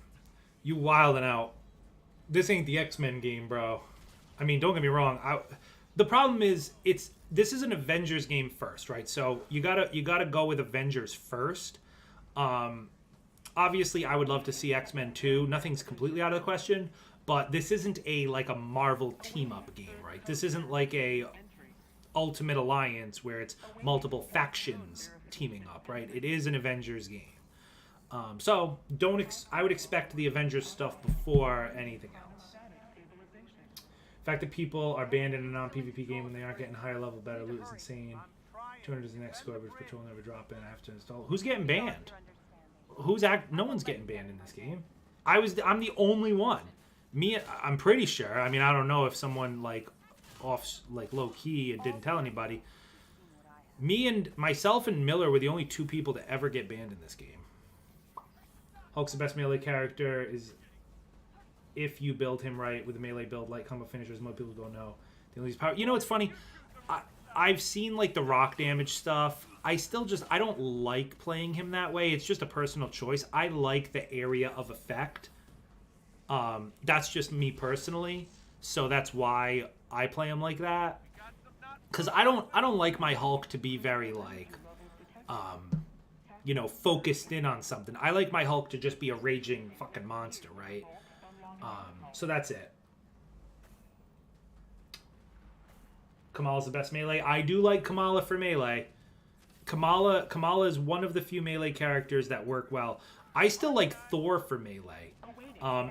You wildin' out. This ain't the X-Men game, bro. I mean, don't get me wrong. The problem is, this is an Avengers game first, right? So you gotta go with Avengers first. Obviously, I would love to see X-Men 2. Nothing's completely out of the question, but this isn't a Marvel team-up game, right? This isn't like a Ultimate Alliance where it's multiple factions teaming up, right? It is an Avengers game. So I would expect the Avengers stuff before anything else. The fact that people are banned in a non-PvP game when they aren't getting higher level better loot is insane. 200 is the next score, but patrol never drop in. I have to install. Who's getting banned? No one's getting banned in this game. I'm the only one. I'm pretty sure. I mean, I don't know if someone low key and didn't tell anybody. Myself and Miller were the only two people to ever get banned in this game. Hulk's the best melee character is if you build him right with a melee build like combo finishers. Most people don't know. The only power. You know, it's funny. I've seen like the rock damage stuff. I don't like playing him that way. It's just a personal choice. I like the area of effect. That's just me personally. So that's why I play him like that. Because I don't like my Hulk to be very focused in on something. I like my Hulk to just be a raging fucking monster, right? So that's it. Kamala's the best melee. I do like Kamala for melee. Kamala is one of the few melee characters that work well. I still like Thor for melee.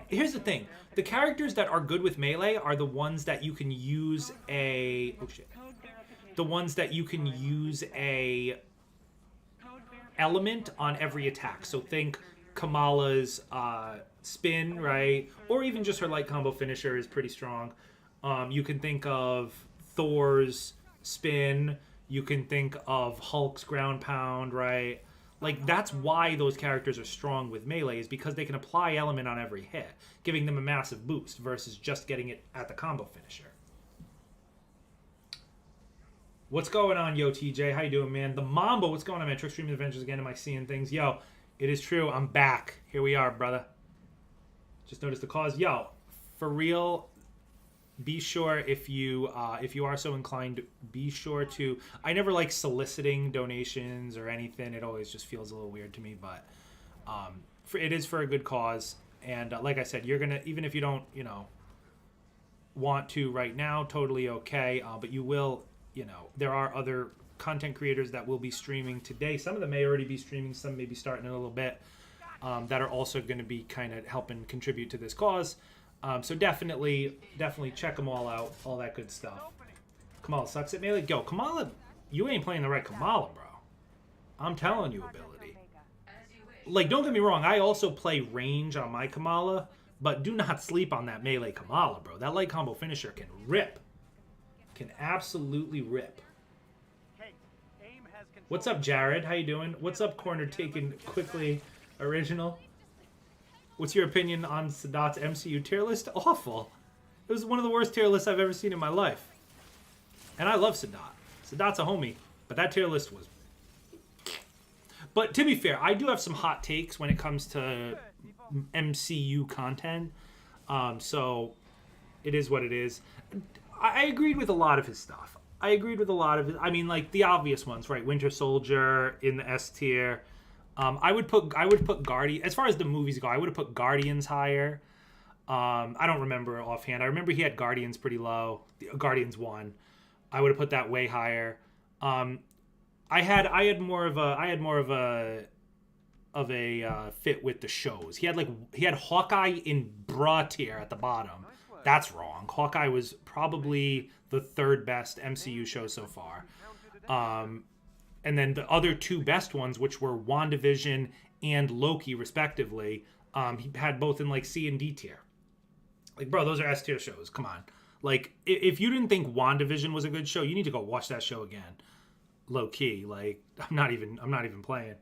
Here's the thing. The characters that are good with melee are the ones that you can use a... Oh, shit. The ones that you can use a element on every attack. So think Kamala's spin, right? Or even just her light combo finisher is pretty strong. You can think of Thor's spin. You can think of Hulk's ground pound, right? Like, that's why those characters are strong with melee, is because they can apply element on every hit, giving them a massive boost versus just getting it at the combo finisher. What's going on, yo, TJ? How you doing, man? The Mambo, what's going on, man? Trick Streaming Adventures again. Am I seeing things? Yo, it is true. I'm back. Here we are, brother. Just noticed the cause. Yo, for real, be sure if you are so inclined, be sure to. I never like soliciting donations or anything. It always just feels a little weird to me, but it is for a good cause. And like I said, you're gonna, even if you don't, want to right now, totally okay. But you will. There are other content creators that will be streaming today. Some of them may already be streaming. Some may be starting in a little bit. That are also going to be kind of helping contribute to this cause. So definitely check them all out. All that good stuff. Kamala sucks at melee. Yo, Kamala, you ain't playing the right Kamala, bro. I'm telling you, ability. Like, don't get me wrong. I also play range on my Kamala, but do not sleep on that melee Kamala, bro. That light combo finisher can rip. Can absolutely rip. What's up, Jared? How you doing? What's up, Corner Taken Quickly Original? What's your opinion on Sadat's MCU tier list? Awful. It was one of the worst tier lists I've ever seen in my life. And I love Sadat. Sadat's a homie, but that tier list was... But to be fair, I do have some hot takes when it comes to MCU content. So it is what it is. I agreed with a lot of his stuff. I mean, like, the obvious ones, right? Winter Soldier in the S tier. I would put Guardian, as far as the movies go, I would have put Guardians higher. I don't remember offhand. I remember he had Guardians pretty low. Guardians 1. I would have put that way higher. I had more of a fit with the shows. He had Hawkeye in bra tier at the bottom. That's wrong. Hawkeye was probably the third best MCU show so far. And then the other two best ones, which were WandaVision and Loki, respectively, he had both in, like, C and D tier. Like, bro, those are S tier shows. Come on. Like, if you didn't think WandaVision was a good show, you need to go watch that show again. Low key. Like, I'm not even playing.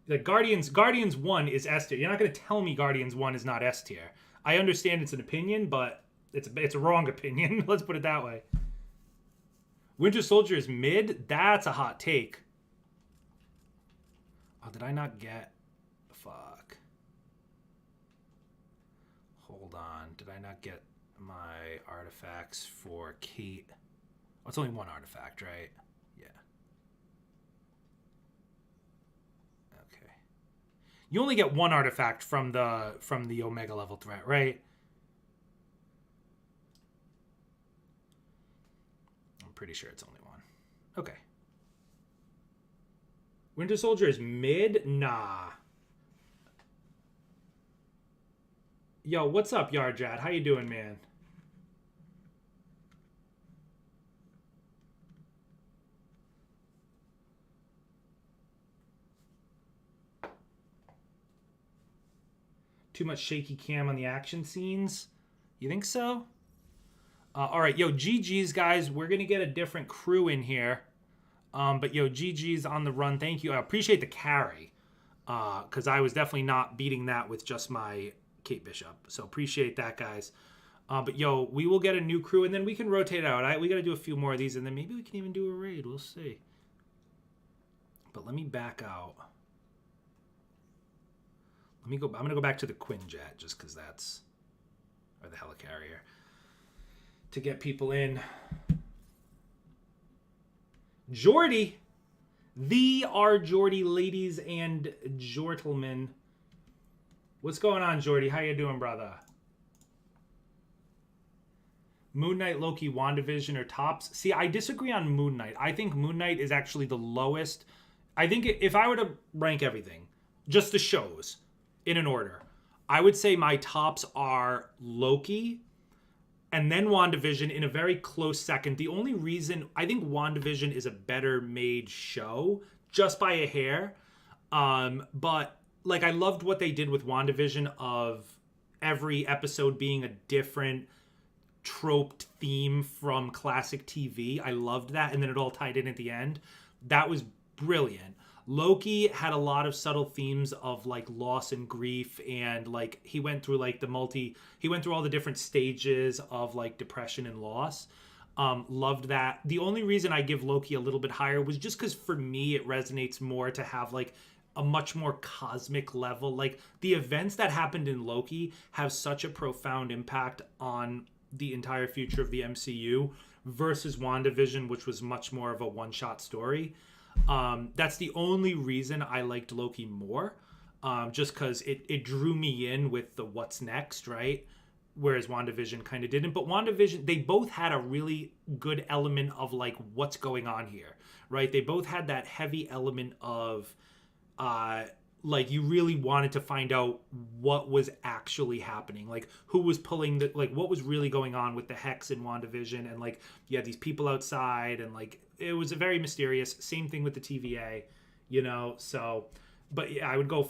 Like, Guardians 1 is S tier. You're not going to tell me Guardians 1 is not S tier. I understand it's an opinion, but it's a wrong opinion. Let's put it that way. Winter Soldier is mid? That's a hot take. Oh, did I not get... Fuck. Hold on. Did I not get my artifacts for Kate? Oh, it's only one artifact, right? Yeah. Okay. You only get one artifact from the Omega level threat, right? I'm pretty sure it's only one. Okay. Winter Soldier is mid? Nah. Yo, what's up, Yarjad? How you doing, man? Too much shaky cam on the action scenes? You think so? All right, yo, GG's, guys. We're going to get a different crew in here. But, yo, GG's on the run. Thank you. I appreciate the carry. Because I was definitely not beating that with just my Kate Bishop. So appreciate that, guys. But, yo, we will get a new crew, and then we can rotate out. We got to do a few more of these, and then maybe we can even do a raid. We'll see. But let me back out. I'm going to go back to the Quinjet just because that's... Or the Helicarrier. To get people in. Jordy. The R. Jordy, ladies and gentlemen. What's going on, Jordy? How you doing, brother? Moon Knight, Loki, WandaVision are tops. See, I disagree on Moon Knight. I think Moon Knight is actually the lowest. I think if I were to rank everything, just the shows, in an order, I would say my tops are Loki and then WandaVision in a very close second. The only reason I think WandaVision is a better made show, just by a hair, But like I loved what they did with WandaVision of every episode being a different troped theme from classic TV. I loved that, and then it all tied in at the end. That was brilliant. Loki had a lot of subtle themes of like loss and grief, and like he went through all the different stages of like depression and loss. Loved that. The only reason I give Loki a little bit higher was just because for me it resonates more to have like a much more cosmic level. Like the events that happened in Loki have such a profound impact on the entire future of the MCU versus WandaVision, which was much more of a one-shot story. That's the only reason I liked Loki more, just because it drew me in with the what's next, right? Whereas WandaVision kind of didn't. But WandaVision, they both had a really good element of like what's going on here, right? They both had that heavy element of like you really wanted to find out what was actually happening, like who was pulling the, like what was really going on with the Hex in WandaVision, and like you had these people outside, and like it was a very mysterious. Same thing with the TVA, you know. So, but yeah, I would go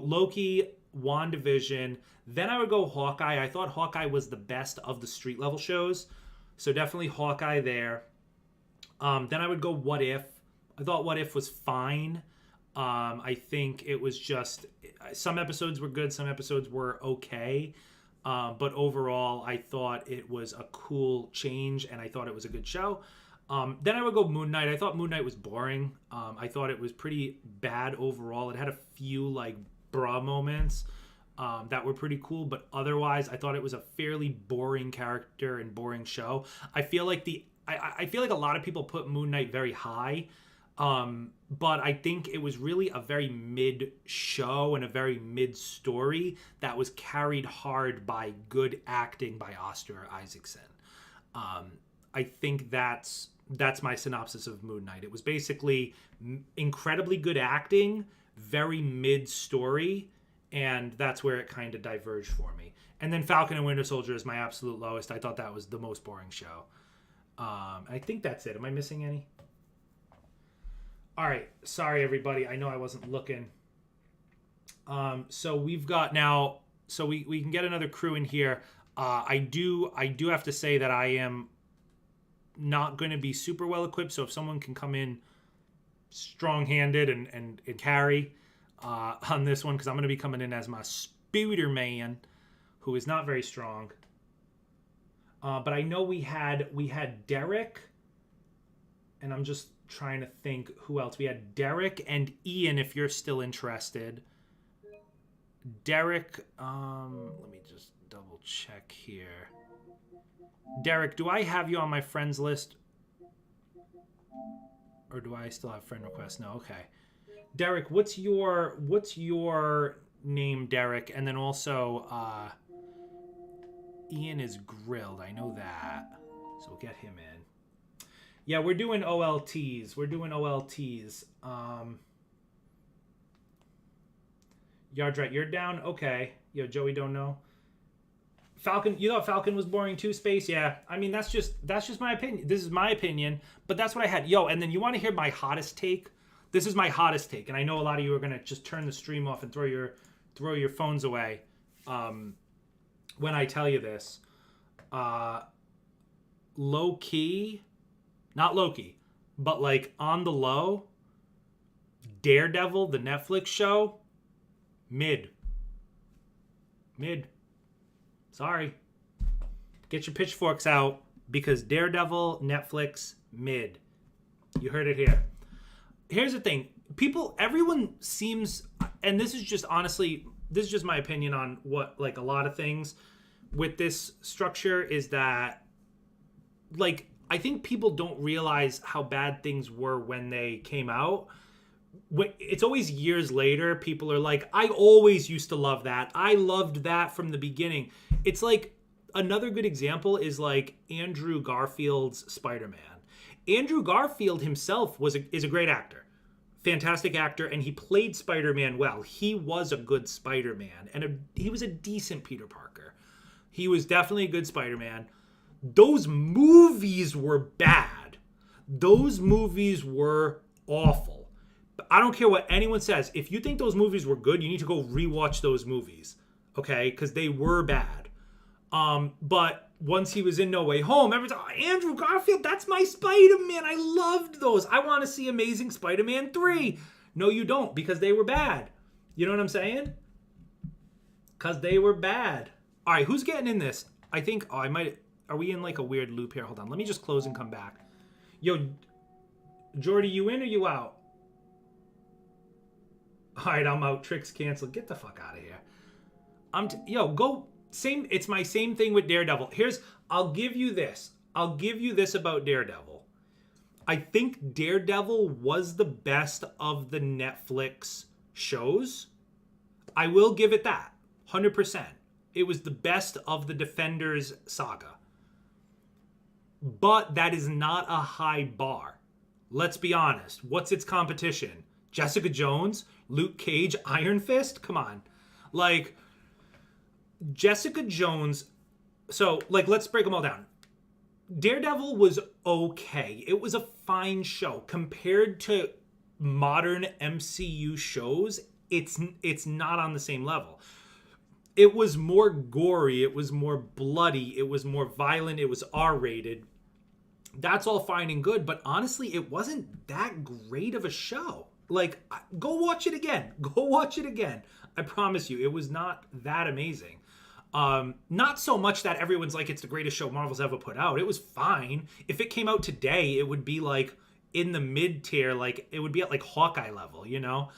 Loki, WandaVision, then I would go Hawkeye. I thought Hawkeye was the best of the street level shows, so definitely Hawkeye there. Then I would go What If. I thought What If was fine. I think it was just some episodes were good, some episodes were okay, but overall I thought it was a cool change, and I thought it was a good show. Then I would go Moon Knight. I thought Moon Knight was boring. I thought it was pretty bad overall. It had a few like bra moments that were pretty cool, but otherwise I thought it was a fairly boring character and boring show. I feel like I feel like a lot of people put Moon Knight very high. But I think it was really a very mid show and a very mid story that was carried hard by good acting by Oscar Isaacson. I think that's my synopsis of Moon Knight. It was basically incredibly good acting, very mid story, and that's where it kind of diverged for me. And then Falcon and Winter Soldier is my absolute lowest. I thought that was the most boring show. I think that's it. Am I missing any? All right, sorry everybody. I know I wasn't looking. So we've got now. So we can get another crew in here. I do have to say that I am not going to be super well equipped. So if someone can come in strong-handed and carry on this one, because I'm going to be coming in as my Spider-Man, who is not very strong. But I know we had Derek, and I'm just trying to think who else. We had Derek and Ian, if you're still interested. Derek, let me just double check here. Derek, do I have you on my friends list? Or do I still have friend requests? No, okay. Derek, what's your name, Derek? And then also, Ian is grilled. I know that. So we'll get him in. Yeah, we're doing OLTs. Yardrat, you're down? Okay. Yo, Joey don't know. Falcon, you thought Falcon was boring too, Space? Yeah. I mean, that's just my opinion. This is my opinion, but that's what I had. Yo, and then you want to hear my hottest take? This is my hottest take, and I know a lot of you are going to just turn the stream off and throw your phones away when I tell you this. Low key, not Loki, but like on the low, Daredevil, the Netflix show, mid. Sorry. Get your pitchforks out, because Daredevil, Netflix, mid. You heard it here. Here's the thing. Everyone seems, and this is just honestly, this is just my opinion on what, like a lot of things with this structure is that, like, I think people don't realize how bad things were when they came out. It's always years later, people are like, I always used to love that. I loved that from the beginning. It's like, another good example is like Andrew Garfield's Spider-Man. Andrew Garfield himself is a great actor. Fantastic actor, and he played Spider-Man well. He was a good Spider-Man, and he was a decent Peter Parker. He was definitely a good Spider-Man. Those movies were bad. Those movies were awful. I don't care what anyone says. If you think those movies were good, you need to go rewatch those movies, okay? Because they were bad. But once he was in No Way Home, everyone's like, oh, Andrew Garfield, that's my Spider-Man. I loved those. I want to see Amazing Spider-Man 3. No, you don't, because they were bad. You know what I'm saying? Because they were bad. All right, who's getting in this? I think, I might, are we in like a weird loop here? Hold on, let me just close and come back. Yo, Jordy, you in or you out? All right, I'm out. Tricks canceled. Get the fuck out of here. Yo, go. Same. It's my same thing with Daredevil. I'll give you this. I'll give you this about Daredevil. I think Daredevil was the best of the Netflix shows. I will give it that. 100%. It was the best of the Defenders saga. But that is not a high bar. Let's be honest. What's its competition? Jessica Jones? Luke Cage? Iron Fist? Come on. Like, Jessica Jones... So, like, let's break them all down. Daredevil was okay. It was a fine show. Compared to modern MCU shows, it's not on the same level. It was more gory. It was more bloody. It was more violent. It was R-rated. That's all fine and good, but honestly, it wasn't that great of a show. Like, go watch it again. Go watch it again. I promise you, it was not that amazing. Not so much that everyone's like, it's the greatest show Marvel's ever put out. It was fine. If it came out today, it would be like in the mid-tier, like it would be at like Hawkeye level, you know?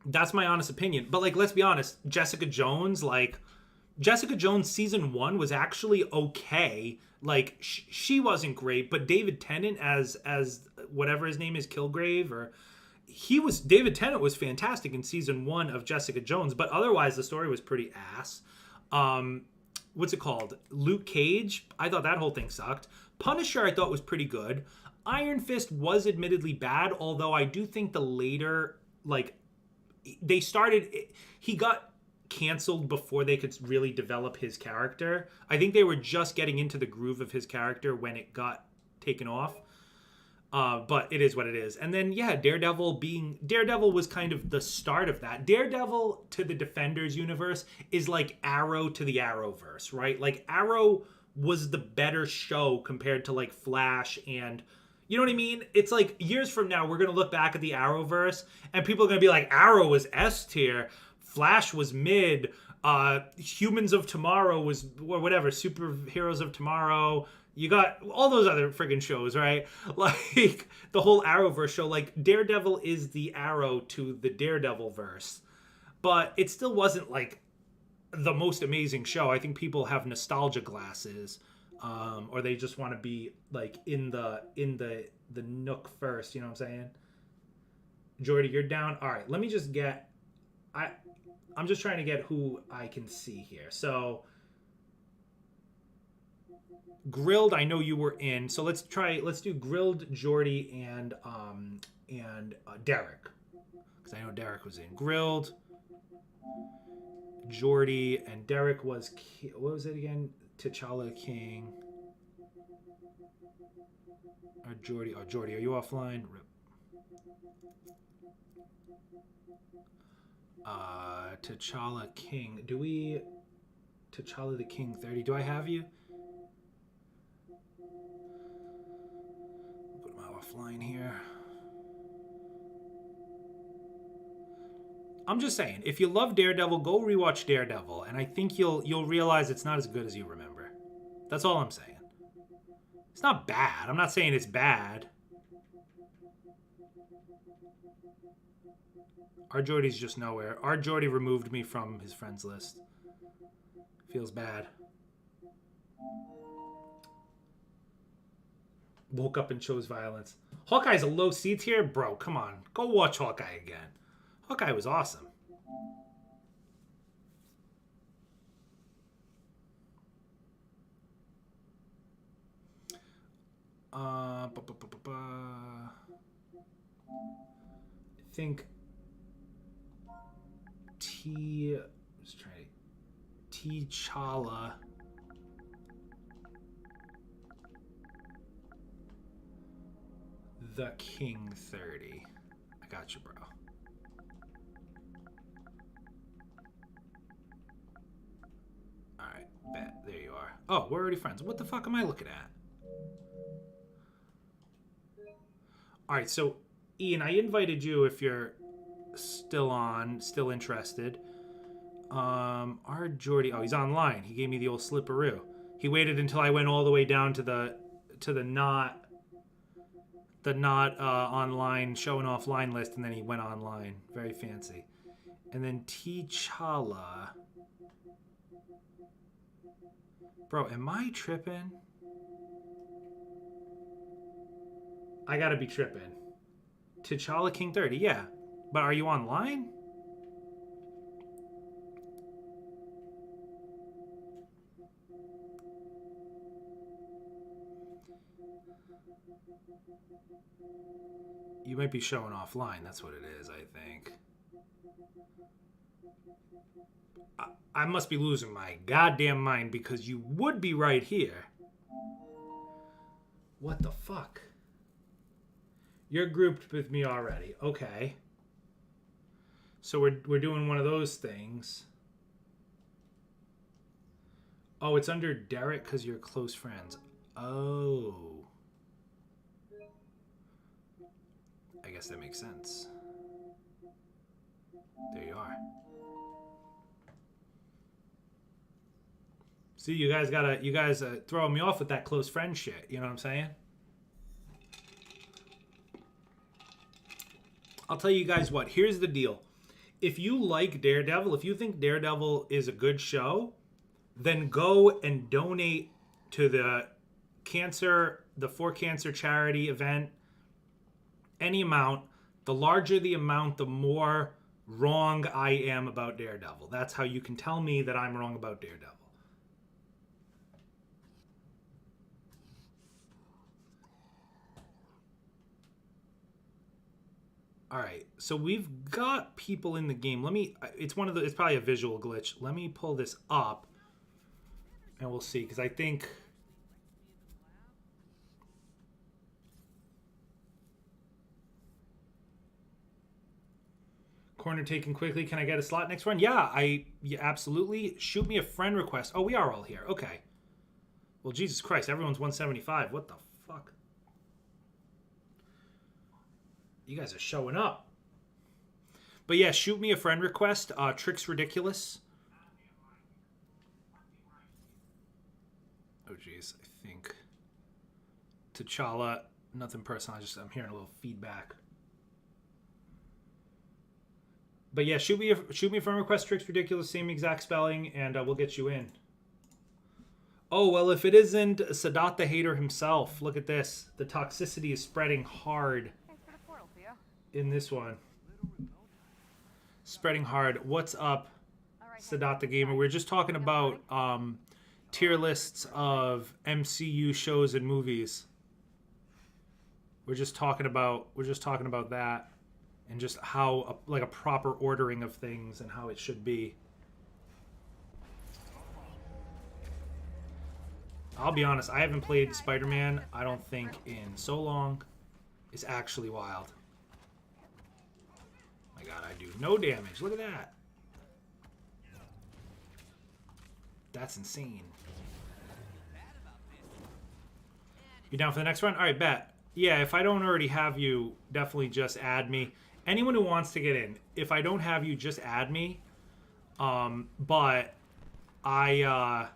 That's my honest opinion. But like, let's be honest, Jessica Jones season 1 was actually okay. Like she wasn't great, but David Tennant as whatever his name is, Kilgrave, or David Tennant was fantastic in season 1 of Jessica Jones, but otherwise the story was pretty ass. What's it called? Luke Cage. I thought that whole thing sucked. Punisher I thought was pretty good. Iron Fist was admittedly bad, although I do think the later, like, he got canceled before they could really develop his character. I think they were just getting into the groove of his character when it got taken off. But it is what it is. And then, yeah, Daredevil was kind of the start of that. Daredevil to the Defenders universe is like Arrow to the Arrowverse, right? Like, Arrow was the better show compared to like Flash, and you know what I mean? It's like years from now, we're going to look back at the Arrowverse and people are going to be like, Arrow was S tier, Flash was mid, Humans of Tomorrow was, or whatever, Superheroes of Tomorrow. You got all those other friggin' shows, right? Like, the whole Arrowverse show, like, Daredevil is the Arrow to the Daredevil verse. But it still wasn't, like, the most amazing show. I think people have nostalgia glasses, or they just want to be, like, in the nook first, you know what I'm saying? Jordy, you're down? All right, let me just get... I'm just trying to get who I can see here. So... Grilled, I know you were in, so let's do Grilled, Jordy, and Derek, because I know Derek was in. Grilled, Jordy, and Derek was, what was it again? T'Challa King, or Jordy? Oh, Jordy, are you offline? Rip. T'Challa King. T'Challa the King 30? Do I have you? Offline here. I'm just saying, if you love Daredevil, go rewatch Daredevil, and I think you'll realize it's not as good as you remember. That's all I'm saying. It's not bad. I'm not saying it's bad. Our Jordy's just nowhere. Our Jordy removed me from his friends list. Feels bad. Woke up and chose violence. Hawkeye's a low C tier? Bro, come on. Go watch Hawkeye again. Hawkeye was awesome. I think T'Challa. The King 30. I got you, bro. Alright, bet. There you are. Oh, we're already friends. What the fuck am I looking at? Alright, so, Ian, I invited you if you're still interested. Our Jordy, oh, he's online. He gave me the old slipperoo. He waited until I went all the way down to the not online showing offline list, and then he went online. Very fancy. And then T'Challa. Bro, am I tripping? I gotta be tripping. T'Challa King 30, yeah. But are you online? You might be showing offline. That's what it is, I think. I must be losing my goddamn mind because you would be right here. What the fuck? You're grouped with me already. Okay. So we're doing one of those things. Oh, it's under Derek because you're close friends. Oh. I guess that makes sense. There you are. See, you guys throwing me off with that close friend shit. You know what I'm saying? I'll tell you guys what. Here's the deal. If you like Daredevil, if you think Daredevil is a good show, then go and donate to the For Cancer charity event. Any amount. The larger the amount, the more wrong I am about Daredevil. That's how you can tell me that I'm wrong about Daredevil. All right, so we've got people in the game. It's probably a visual glitch. Let me pull this up and we'll see, because I think corner taken quickly. Can I get a slot next run? Yeah, absolutely. Shoot me a friend request. Oh, we are all here. Okay. Well, Jesus Christ, everyone's 175. What the fuck? You guys are showing up. But yeah, shoot me a friend request. Trick's ridiculous. Oh jeez, I think T'Challa. Nothing personal. I'm hearing a little feedback. But yeah, shoot me a friend request. Trick's ridiculous. Same exact spelling, and we'll get you in. Oh well, if it isn't Sadat the Hater himself, look at this. The toxicity is spreading hard. In this one. Spreading hard. What's up, Sadat the Gamer? We're just talking about tier lists of MCU shows and movies. We're just talking about that, and just how like a proper ordering of things and how it should be. I'll be honest, I haven't played Spider-Man, I don't think, in so long. It's actually wild. My God, I do no damage. Look at that. That's insane. You down for the next run? All right, bet. Yeah, if I don't already have you, definitely just add me. Anyone who wants to get in, if I don't have you, just add me. But I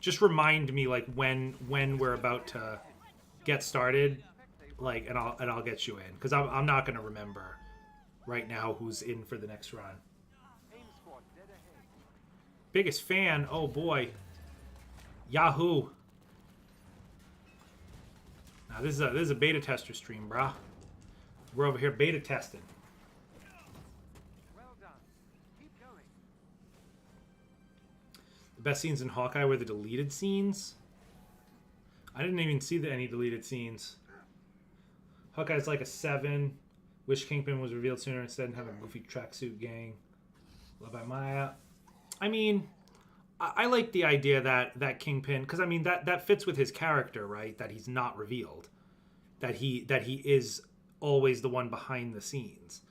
just remind me like when we're about to get started, like, and I'll get you in, because I'm not gonna remember right now who's in for the next run. Biggest fan, oh boy. Yahoo. Now this is a beta tester stream, brah. We're over here beta testing. Well done. Keep going. The best scenes in Hawkeye were the deleted scenes. I didn't even see any deleted scenes. Hawkeye's like a 7. Wish Kingpin was revealed sooner instead and have a goofy tracksuit gang. Love by Maya. I mean, I like the idea that Kingpin, because I mean that fits with his character, right? That he's not revealed, that he is always the one behind the scenes.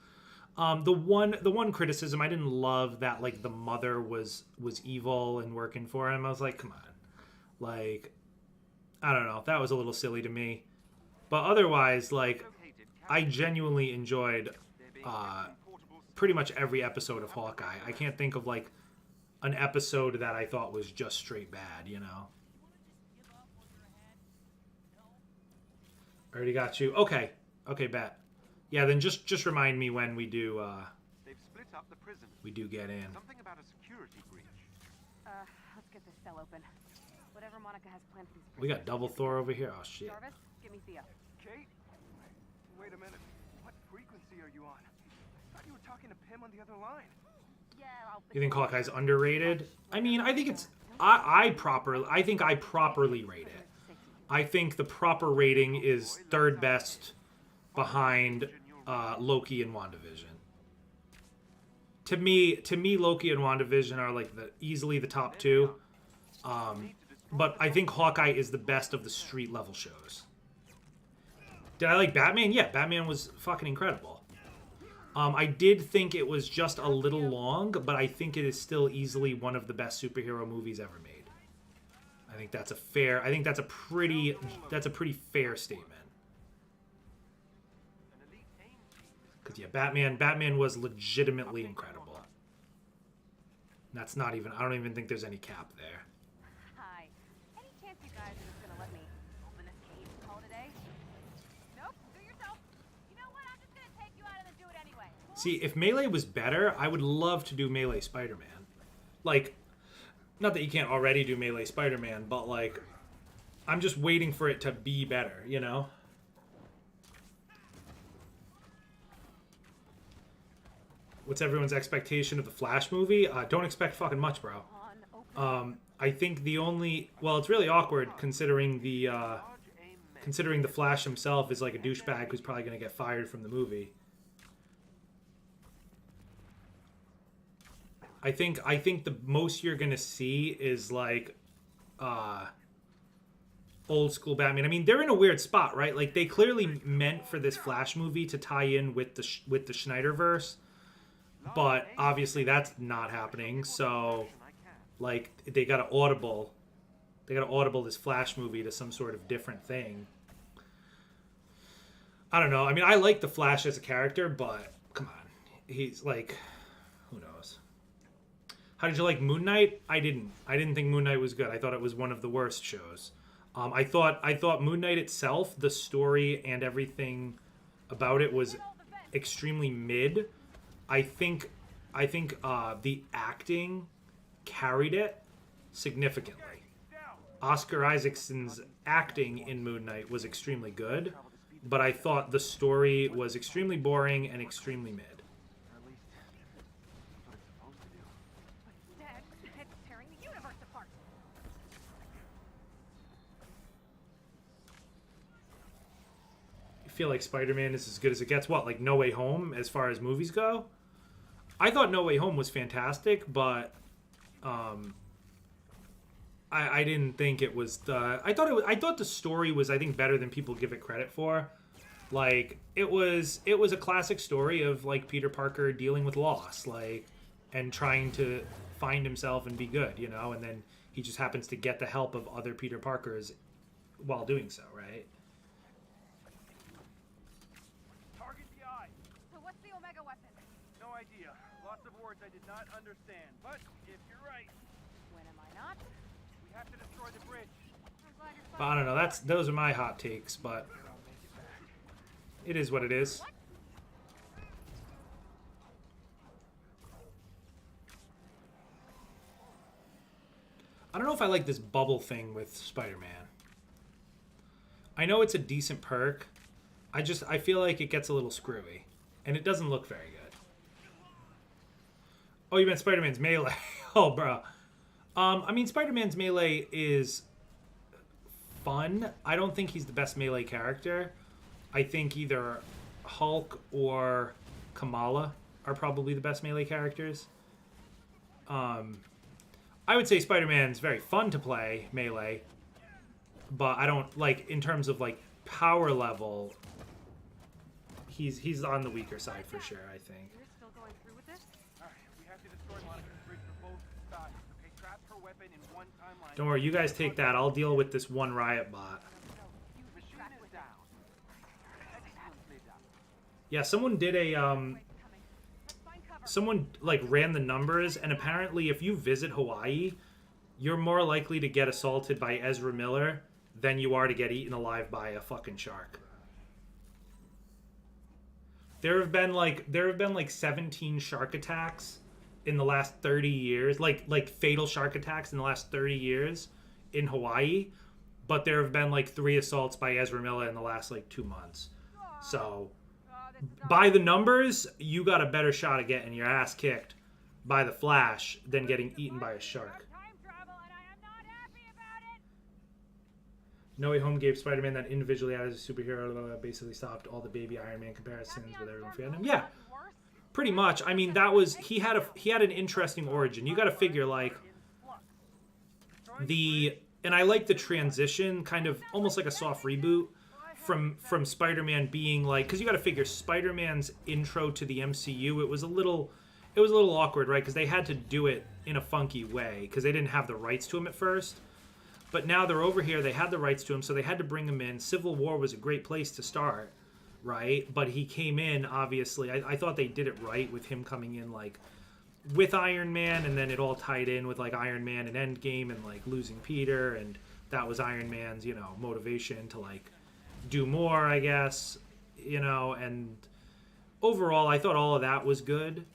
The one criticism, I didn't love that like the mother was evil and working for him. I was like, come on, like I don't know, that was a little silly to me. But otherwise, like I genuinely enjoyed pretty much every episode of Hawkeye. I can't think of like an episode that I thought was just straight bad, you know. Already got you. Okay, bet. Yeah, then just remind me when we do. They've split up the prison. We do get in. Something about a security breach. Let's get this cell open. Whatever Monica has planned for these We got double Thor over here. Oh shit. Jarvis, give me Theo. Kate? Wait a minute. What frequency are you on? I thought you were talking to Pym on the other line. Yeah, You think Hawkeye's underrated? I mean, I think it's. I think I properly rate it. I think the proper rating is third best behind Loki and WandaVision. To me, Loki and WandaVision are like easily the top two. But I think Hawkeye is the best of the street level shows. Did I like Batman? Yeah, Batman was fucking incredible. I did think it was just a little long, but I think it is still easily one of the best superhero movies ever made. I think that's a pretty fair statement. Because yeah, Batman was legitimately incredible. That's not even. I don't even think there's any cap there. Hi. Any chance you guys are just gonna let me open this cage and call it a day? Nope. Do it yourself. You know what? I'm just gonna take you out and then do it anyway. See, if Melee was better, I would love to do Melee Spider-Man. Like, not that you can't already do Melee Spider-Man, but like, I'm just waiting for it to be better, you know? What's everyone's expectation of the Flash movie? Don't expect fucking much, bro. I think the only... Well, it's really awkward considering the Flash himself is like a douchebag who's probably going to get fired from the movie. I think the most you're going to see is like old school Batman. I mean, they're in a weird spot, right? Like they clearly meant for this Flash movie to tie in with the Snyderverse. But obviously that's not happening. So, like, they got to audible this Flash movie to some sort of different thing. I don't know. I mean, I like the Flash as a character, but come on, he's like, who knows? How did you like Moon Knight? I didn't think Moon Knight was good. I thought it was one of the worst shows. I thought Moon Knight itself, the story and everything about it was extremely mid. I think the acting carried it significantly. Oscar Isaacson's acting in Moon Knight was extremely good, but I thought the story was extremely boring and extremely mid. Dad, it's tearing the universe apart. I feel like Spider-Man is as good as it gets. What, like No Way Home as far as movies go? I thought No Way Home was fantastic, but I didn't think it was the. I thought the story was, I think, better than people give it credit for. Like it was a classic story of like Peter Parker dealing with loss, like, and trying to find himself and be good, you know. And then he just happens to get the help of other Peter Parkers while doing so, right? Target the eye. So what's the Omega weapon? No idea. Lots of words I did not understand. But if you're right, When am I not? we have to destroy the bridge. I'm glad you're But I don't know. Those are my hot takes, but it is what it is. I don't know if I like this bubble thing with Spider-Man. I know it's a decent perk. I feel like it gets a little screwy, and it doesn't look very good. Oh, you meant Spider-Man's melee? Oh, bro. I mean, Spider-Man's melee is fun. I don't think he's the best melee character. I think either Hulk or Kamala are probably the best melee characters. I would say Spider-Man's very fun to play melee, but I don't like in terms of like power level. he's on the weaker side for sure, I think. You're still going through with this? All right, we have to destroy Monica's bridge for both sides. Okay, trap her weapon in one timeline. Don't worry, you guys take that. I'll deal with this one riot bot. Machine is down. Excellently done. Yeah, someone did a Coming. Let's find cover. someone like ran the numbers, and apparently if you visit Hawaii, you're more likely to get assaulted by Ezra Miller than you are to get eaten alive by a fucking shark. There have been like 17 shark attacks in the last 30 years, like fatal shark attacks in the last 30 years in Hawaii, but there have been like 3 assaults by Ezra Miller in the last like 2 months. So This is by the numbers, you got a better shot at getting your ass kicked by the Flash than getting eaten by a shark. time travel, and I am not happy about it. No Way Home gave Spider-Man that individually as a superhero basically stopped all the baby Iron Man comparisons with everyone forgetting him. Yeah, pretty much. I mean, that was he had an interesting origin. You got to figure like and I like the transition, kind of almost like a soft reboot from Spider-Man being like, because you got to figure Spider-Man's intro to the MCU, it was a little awkward, right? Because they had to do it in a funky way because they didn't have the rights to him at first. But now they're over here. They had the rights to him, so they had to bring him in. Civil War was a great place to start, right? But he came in, obviously. I thought they did it right with him coming in, like, with Iron Man, and then it all tied in with, like, Iron Man and Endgame and, like, losing Peter, and that was Iron Man's, you know, motivation to, like, do more, I guess, you know, and overall, I thought all of that was good.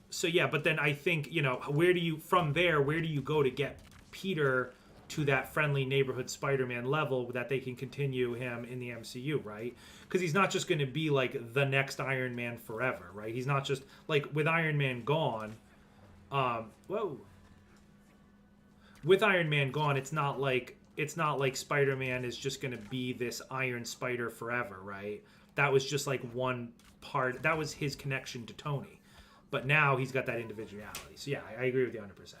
So, yeah, but then I think, you know, where do you go to get Peter to that friendly neighborhood Spider-Man level that they can continue him in the MCU, right? Because he's not just going to be like the next Iron Man forever, right? He's not just like with Iron Man gone. With Iron Man gone, it's not like Spider-Man is just going to be this Iron Spider forever, right? That was just like one part. That was his connection to Tony, but now he's got that individuality. So yeah, I agree with you 100%.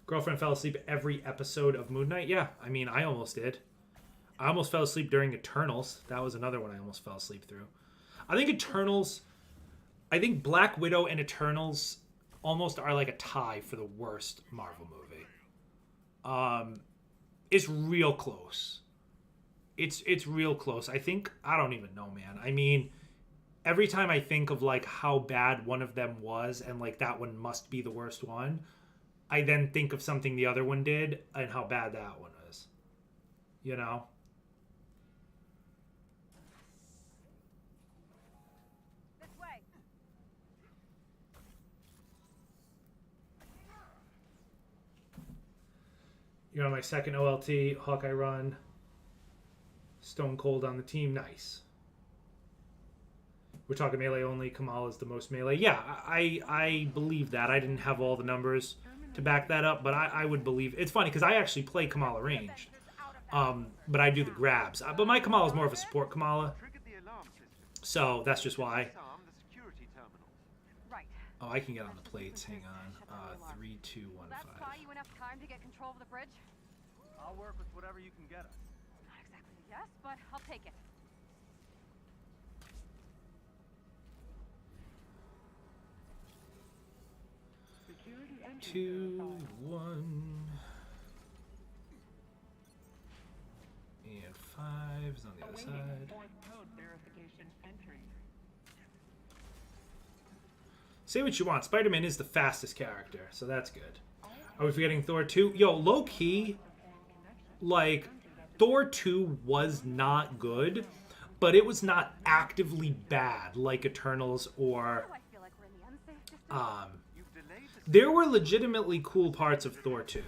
Girlfriend fell asleep every episode of Moon Knight. Yeah, I mean, I almost did. I almost fell asleep during Eternals. That was another one I almost fell asleep through. I think Black Widow and Eternals almost are like a tie for the worst Marvel movie. It's real close. It's real close. I don't even know, man. I mean, every time I think of like how bad one of them was and like that one must be the worst one, I then think of something the other one did and how bad that one is. You know? This way. You're on my second OLT, Hawkeye run. Stone Cold on the team. Nice. We're talking melee only. Kamala's the most melee. Yeah, I believe that. I didn't have all the numbers to back that up, but I would believe. It's funny because I actually play Kamala ranged, but I do the grabs. But my Kamala is more of a support Kamala, Triggered the alarm system. so that's just why. Disarm the security terminal. Right. Oh, I can get on the plates. Hang on. 3, 2, 1, That's 5. buy you enough time to get control of the bridge? I'll work with whatever you can get us. Not exactly a yes, but I'll take it. Security entry 2, verified. 1, and 5 is on the other Awaiting side. fourth code verification entry. Say what you want. Spider-Man is the fastest character, so that's good. Are we forgetting Thor 2? Yo, low-key, like, Thor 2 was not good, but it was not actively bad like Eternals or... Oh, I feel like we're in the unsafe distance. You've delayed the There were legitimately cool parts of Thor 2.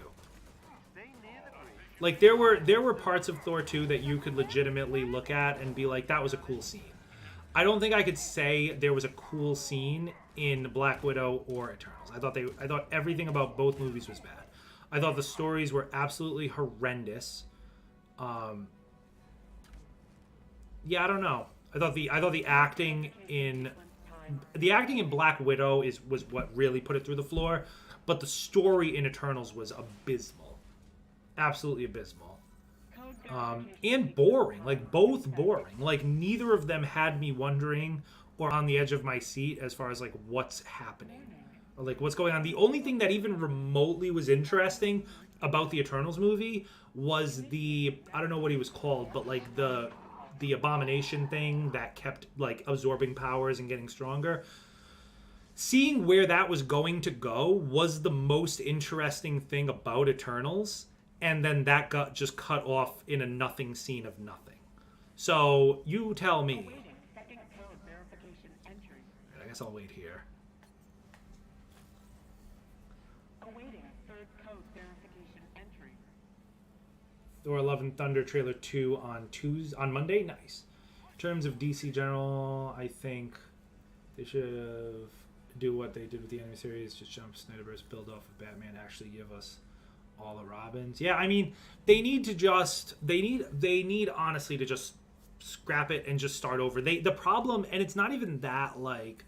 stay near the bridge. Like, there were parts of Thor 2 that you could legitimately look at and be like, that was a cool scene. I don't think I could say there was a cool scene in Black Widow or Eternals. I thought everything about both movies was bad. I thought the stories were absolutely horrendous. Yeah, I don't know. I thought the acting in Black Widow was what really put it through the floor, but the story in Eternals was abysmal. absolutely abysmal. Code And verification. boring, like both boring. Like neither of them had me wondering or on the edge of my seat as far as like what's happening or like what's going on. The only thing that even remotely was interesting about the Eternals movie was the, I don't know what he was called, but like the abomination thing that kept like absorbing powers and getting stronger. Seeing where that was going to go was the most interesting thing about Eternals, and then that got just cut off in a nothing scene of nothing. So you tell me. Awaiting second code verification entry. I guess I'll wait here. Awaiting third code verification entry. Thor: Love and Thunder trailer 2 on Monday. Nice. In terms of DC General, I think they should do what they did with the anime series, just jump Snyderverse, build off of Batman, actually give us all the Robins. Yeah, I mean, they need honestly to just scrap it and just start over. The problem, and it's not even that like,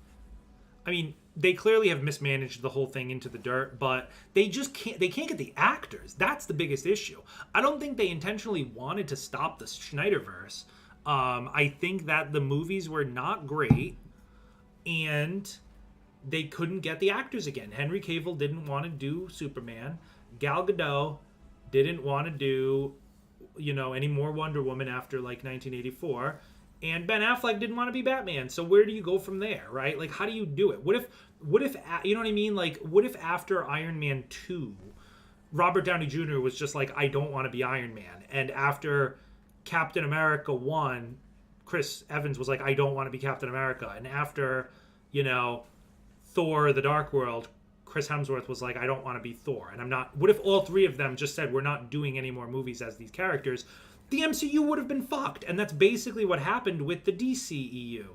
I mean, they clearly have mismanaged the whole thing into the dirt, but they can't get the actors. That's the biggest issue. I don't think they intentionally wanted to stop the Snyderverse. I think that the movies were not great, and they couldn't get the actors again. Henry Cavill didn't want to do Superman. Gal Gadot didn't want to do, any more Wonder Woman after like 1984. And Ben Affleck didn't want to be Batman. So where do you go from there, right? Like, how do you do it? What if, you know what I mean? Like, what if after Iron Man 2, Robert Downey Jr. was just like, I don't want to be Iron Man. And after Captain America 1, Chris Evans was like, I don't want to be Captain America. And after, Thor: The Dark World, Chris Hemsworth was like, I don't want to be Thor. And I'm not. What if all three of them just said, we're not doing any more movies as these characters? The MCU would have been fucked. And that's basically what happened with the DCEU,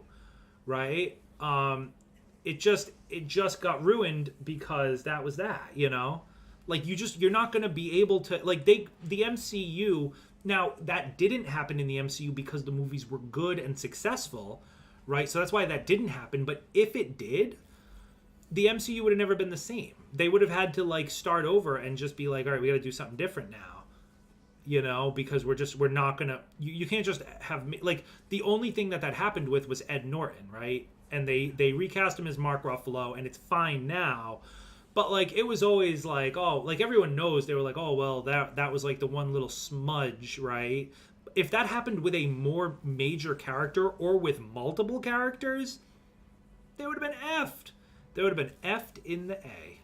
right? It just got ruined because that was that, Like, you're not going to be able to, like, the MCU, now, that didn't happen in the MCU because the movies were good and successful, right? So that's why that didn't happen. But if it did, the MCU would have never been the same. They would have had to like start over and just be like, all right, we got to do something different now, because we're not gonna. You can't just have like the only thing that happened with was Ed Norton, right? And they recast him as Mark Ruffalo, and it's fine now. But like it was always like, oh, like everyone knows they were like, oh well, that was like the one little smudge, right? If that happened with a more major character or with multiple characters, they would have been effed. They would have been effed in the A.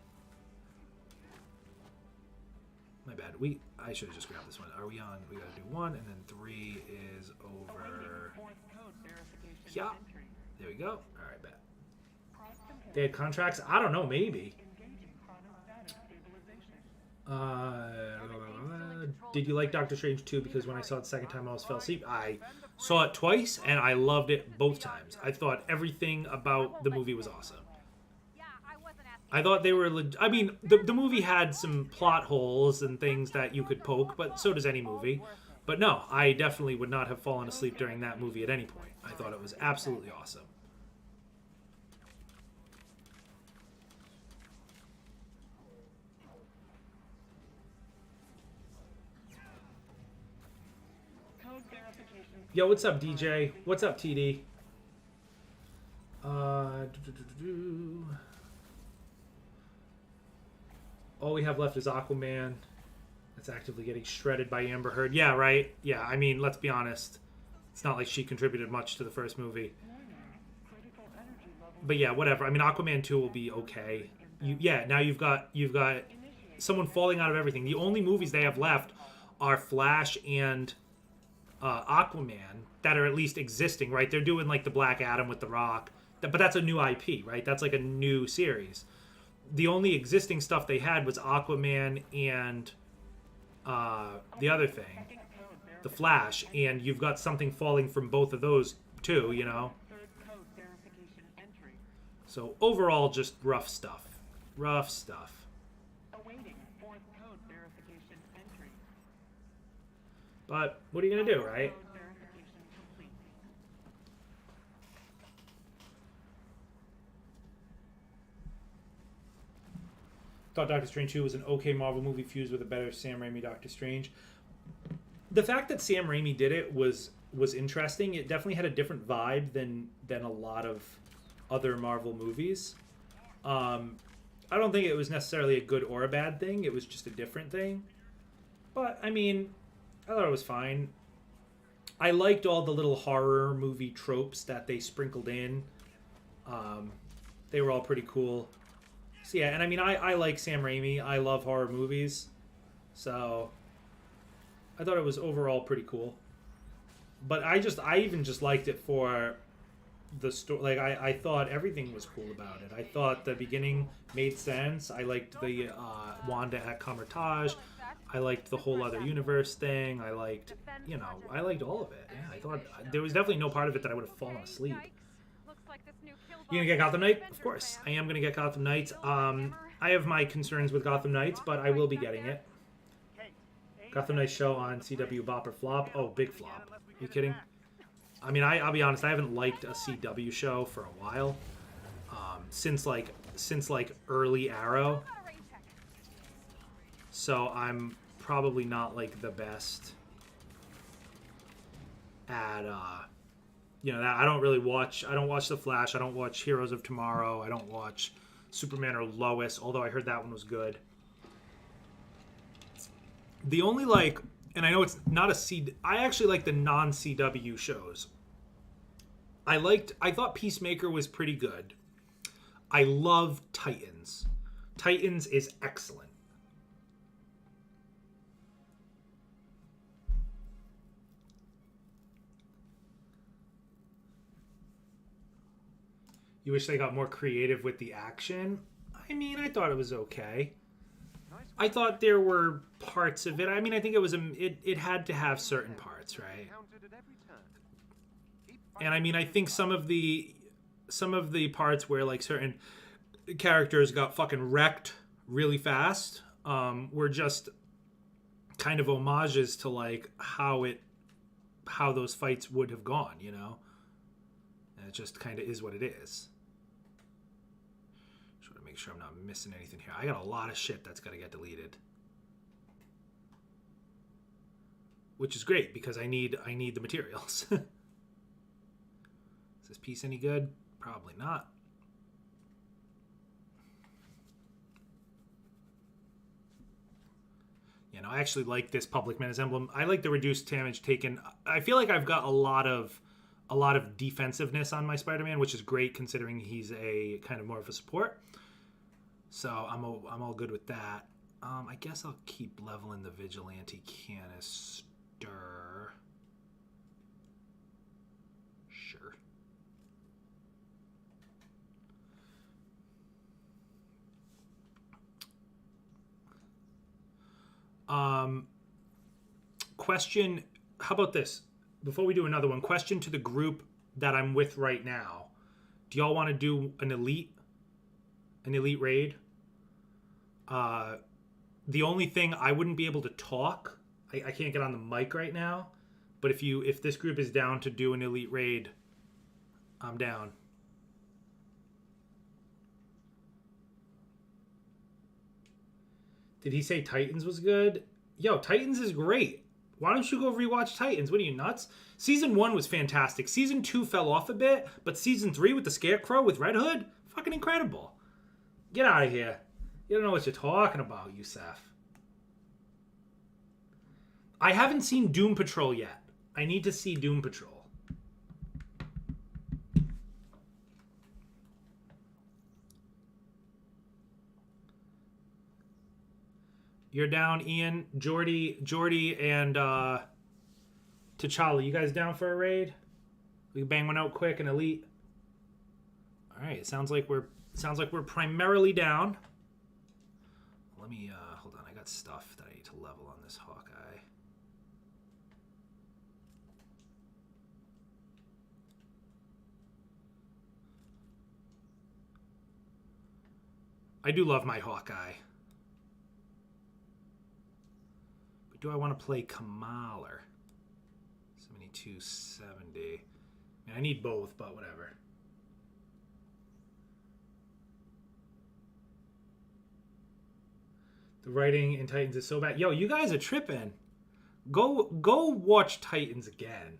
My bad. I should have just grabbed this one. Are we on? We gotta do 1, and then 3 is over. Fourth code verification Yeah. entry. There we go. All right, bet. They had contracts? I don't know. Maybe. Engaging chronostatic stabilization. Did you like Doctor Strange 2? Because when I saw it the second time, I almost fell asleep. I saw it twice, and I loved it both times. I thought everything about the movie was awesome. Yeah, I wasn't asking. I thought they were. I mean, the movie had some plot holes and things that you could poke, but so does any movie. But no, I definitely would not have fallen asleep during that movie at any point. I thought it was absolutely awesome. Code verification. Yo, what's up, DJ? What's up, TD? All we have left is Aquaman. That's actively getting shredded by Amber Heard. Yeah, right? Yeah, I mean, let's be honest. It's not like she contributed much to the first movie. Critical energy level. But yeah, whatever. I mean, Aquaman 2 will be okay. Now you've got someone falling out of everything. The only movies they have left are Flash and Aquaman that are at least existing, right? They're doing like the Black Adam with The Rock. But that's a new IP, right? That's like a new series. The only existing stuff they had was Aquaman and the other thing, the Flash, and you've got something falling from both of those too, Third code verification entry. So overall, just rough stuff. Rough stuff. Awaiting fourth code verification entry. But what are you gonna do, right? Code verification complete. Thought Doctor Strange 2 was an okay Marvel movie fused with a better Sam Raimi Doctor Strange. The fact that Sam Raimi did it was interesting. It definitely had a different vibe than a lot of other Marvel movies. I don't think it was necessarily a good or a bad thing. It was just a different thing. But, I mean, I thought it was fine. I liked all the little horror movie tropes that they sprinkled in. They were all pretty cool. So, yeah, and I mean, I like Sam Raimi. I love horror movies. So, I thought it was overall pretty cool. But I even just liked it for the story. Like, I thought everything was cool about it. I thought the beginning made sense. I liked the Wanda at Comertage. I liked the whole other universe thing. I liked, I liked all of it. Yeah, I thought there was definitely no part of it that I would have fallen asleep. You gonna get Gotham Knights? Of course, I am gonna get Gotham Knights. I have my concerns with Gotham Knights, but I will be getting it. Gotham Knights show on CW bop or flop? Oh, big flop. Are you kidding? I mean, I'll be honest. I haven't liked a CW show for a while. Since early Arrow. So I'm probably not like the best at that. I don't watch The Flash. I don't watch Heroes of Tomorrow. I don't watch Superman or Lois, although I heard that one was good. The only and I know it's not I actually like the non-CW shows. I thought Peacemaker was pretty good. I love Titans. Titans is excellent. You wish they got more creative with the action? I mean, I thought it was okay. I thought there were parts of it. I mean, I think it was it had to have certain parts, right? And I mean, I think some of the parts where like certain characters got fucking wrecked really fast were just kind of homages to like how those fights would have gone, And it just kind of is what it is. Make sure I'm not missing anything here. I got a lot of shit that's got to get deleted, which is great because I need the materials. Is this piece any good? Probably not. I actually like this Public Menace emblem. I like the reduced damage taken. I feel like I've got a lot of defensiveness on my Spider-Man, which is great considering he's a kind of more of a support. So I'm all good with that. I guess I'll keep leveling the Vigilante canister. Sure. Question. How about this? Before we do another one, question to the group that I'm with right now. Do y'all want to do an elite raid? The only thing, I wouldn't be able to talk. I can't get on the mic right now. But if this group is down to do an elite raid, I'm down. Did he say Titans was good? Yo, Titans is great. Why don't you go rewatch Titans? What are you, nuts? Season 1 was fantastic. Season 2 fell off a bit, but Season 3 with the Scarecrow with Red Hood, fucking incredible. Get out of here. You don't know what you're talking about, Yusef. I haven't seen Doom Patrol yet. I need to see Doom Patrol. You're down, Ian, Jordy, and T'Challa. You guys down for a raid? We can bang one out quick and elite. All right. It sounds like we're primarily down. Let me hold on. I got stuff that I need to level on this Hawkeye. I do love my Hawkeye. But do I want to play Kamala? 7270. I need both, but whatever. The writing in Titans is so bad. Yo, you guys are tripping. Go watch Titans again.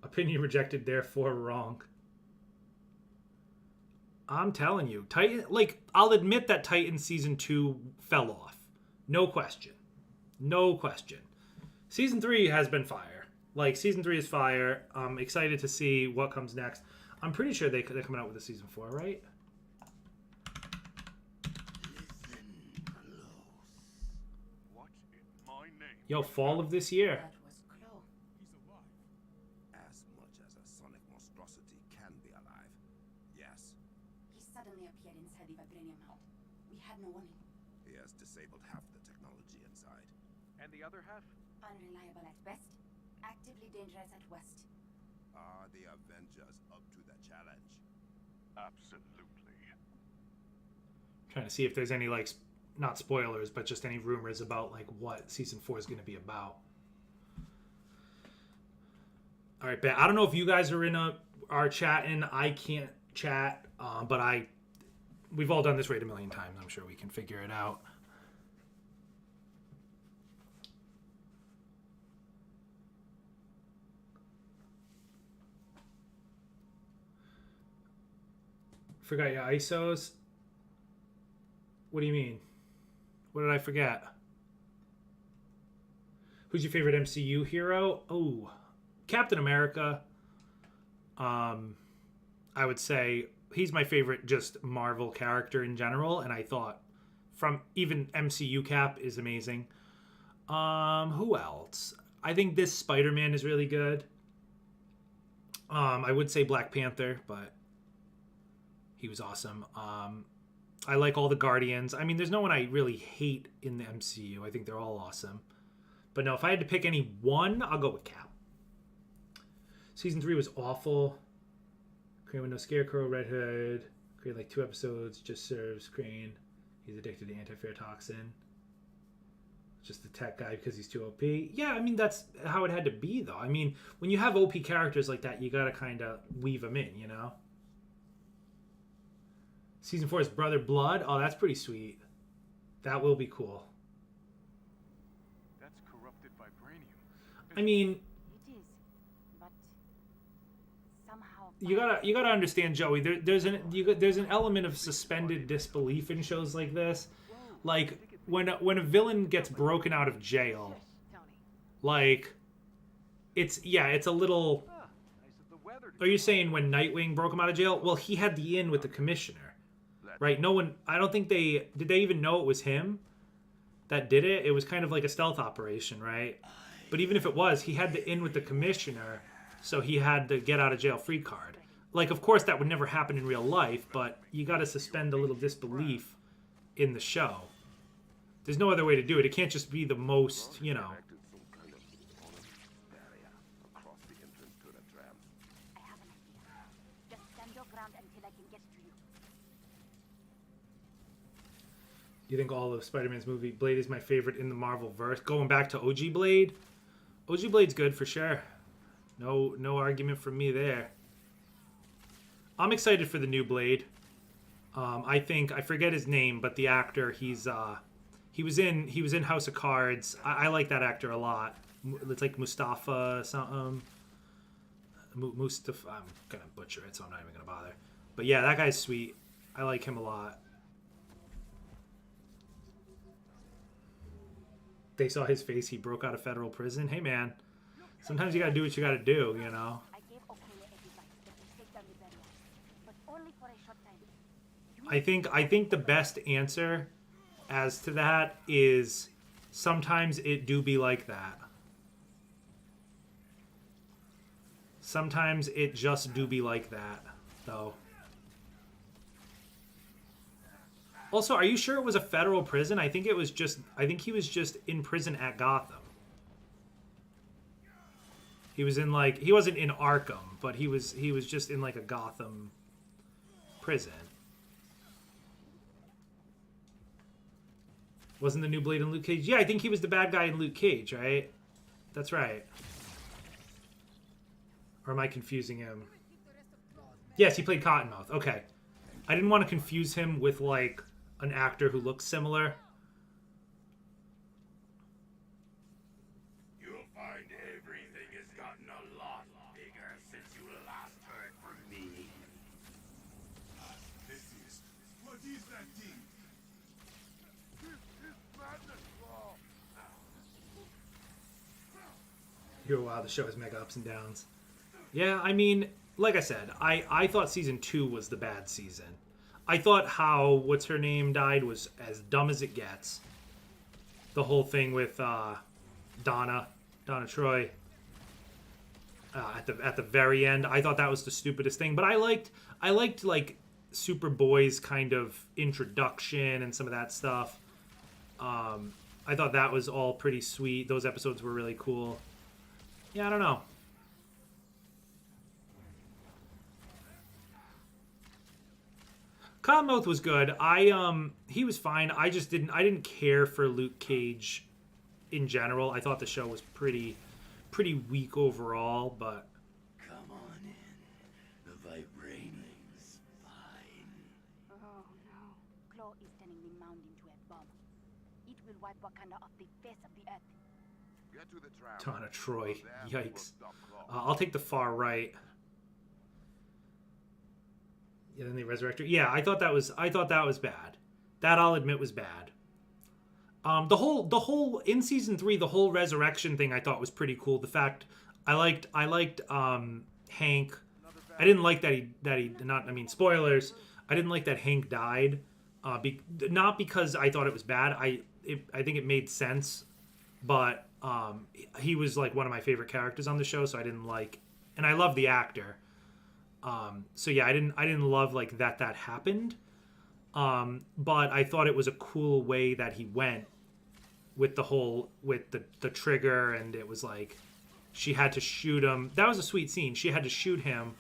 Opinion rejected, therefore wrong. I'm telling you, Titan. Like, I'll admit that Titans season 2 fell off. No question. No question. Season 3 has been fire. Like, season 3 is fire. I'm excited to see what comes next. I'm pretty sure they're coming out with a season 4, right? What's in my name? Yo, fall of this year. That was close. He's alive. As much as a sonic monstrosity can be alive. Yes, He suddenly appeared inside the vibranium mount. We had no warning. he has disabled half the technology inside. And the other half? Unreliable at best, actively dangerous at worst. Are the Avengers up to the challenge? Absolutely. Trying to see if there's any, like, not spoilers, but just any rumors about, like, what season 4 is going to be about. All right, bet. I don't know if you guys are chatting. I can't chat, but we've all done this raid a million times. I'm sure we can figure it out. Forgot your ISOs? What do you mean? What did I forget? Who's your favorite MCU hero? Oh, Captain America. I would say he's my favorite just Marvel character in general, and I thought from even MCU Cap is amazing. Who else? I think this Spider-Man is really good. I would say Black Panther, but he was awesome. I like all the Guardians. I mean, there's no one I really hate in the MCU. I think they're all awesome. But no, if I had to pick any one, I'll go with Cap. Season 3 was awful. Crane with no Scarecrow, Red Hood. Created like 2 episodes, just serves Crane. He's addicted to antifertoxin. Just the tech guy because he's too OP. Yeah, I mean, that's how it had to be, though. I mean, when you have OP characters like that, you got to kind of weave them in, you know? Season 4 is Brother Blood. Oh, that's pretty sweet. That will be cool. That's corrupted vibranium. I mean, It is, but somehow. you gotta understand, Joey. There's an element of suspended disbelief in shows like this. Like when a villain gets broken out of jail, Tony. like it's a little. Nice of the weather to Are you saying when Nightwing broke him out of jail? Well, he had the in with the commissioner, right? No one. I don't think did they even know it was him that did it. It was kind of like a stealth operation, right? But even if it was, he had the in with the commissioner, so he had the get out of jail free card. Like, of course, that would never happen in real life, but you got to suspend a little disbelief in the show. There's no other way to do it. It can't just be the most, you know. Acted some kind of honest barrier across the entrance to the tram. I have an idea. Just stand your ground until I can get to you. You think all of Spider-Man's movie Blade is my favorite in the Marvel verse? Going back to OG Blade, OG Blade's good for sure. No argument from me there. I'm excited for the new Blade. I forget his name, but the actor he was in House of Cards. I like that actor a lot. It's like Mustafa something. Mustafa. I'm gonna butcher it, so I'm not even gonna bother. But yeah, that guy's sweet. I like him a lot. They saw his face. He broke out of federal prison. Hey man, sometimes you gotta do what you gotta do, you know. I gave O'Kane advice that we take down the barrier, but only for a short time. I think the best answer as to that is sometimes it do be like that. Sometimes it just do be like that, though. Also, are you sure it was a federal prison? I think he was just in prison at Gotham. He was in he wasn't in Arkham, but he was just in like a Gotham prison. Wasn't the new Blade in Luke Cage? Yeah, I think he was the bad guy in Luke Cage, right? That's right. Or am I confusing him? Yes, he played Cottonmouth. Okay. I didn't want to confuse him with, like, an actor who looks similar. You'll find everything has gotten a lot bigger since you last heard from me. What is that thing? This madness law. Wow, the show has mega ups and downs. Yeah, I mean, like I said, I thought season 2 was the bad season. I thought how what's her name died was as dumb as it gets. The whole thing with Donna Troy at the very end. I thought that was the stupidest thing. But I liked like Superboy's kind of introduction and some of that stuff. I thought that was all pretty sweet. Those episodes were really cool. Yeah, I don't know. Cottonmouth was good. He was fine. I didn't care for Luke Cage in general. I thought the show was pretty weak overall, but Come on in. The vibrating's fine. Oh no. Claw is turning the mound into a bomb. It will wipe Wakanda off the face of the earth. Get to the trap. Donna Troy. From there, Yikes. we'll stop Claw. I'll take the far right. Yeah, then they resurrect her. Yeah, I thought that was bad. That I'll admit was bad. The whole in season 3, the whole resurrection thing I thought was pretty cool. The fact I liked Hank. I didn't like that he spoilers. I didn't like that Hank died. Not because I thought it was bad. I think it made sense, but he was like one of my favorite characters on the show, so I didn't like, and I love the actor. So yeah, I didn't love like that happened. But I thought it was a cool way that he went with the trigger, and it was like she had to shoot him. That was a sweet scene. She had to shoot him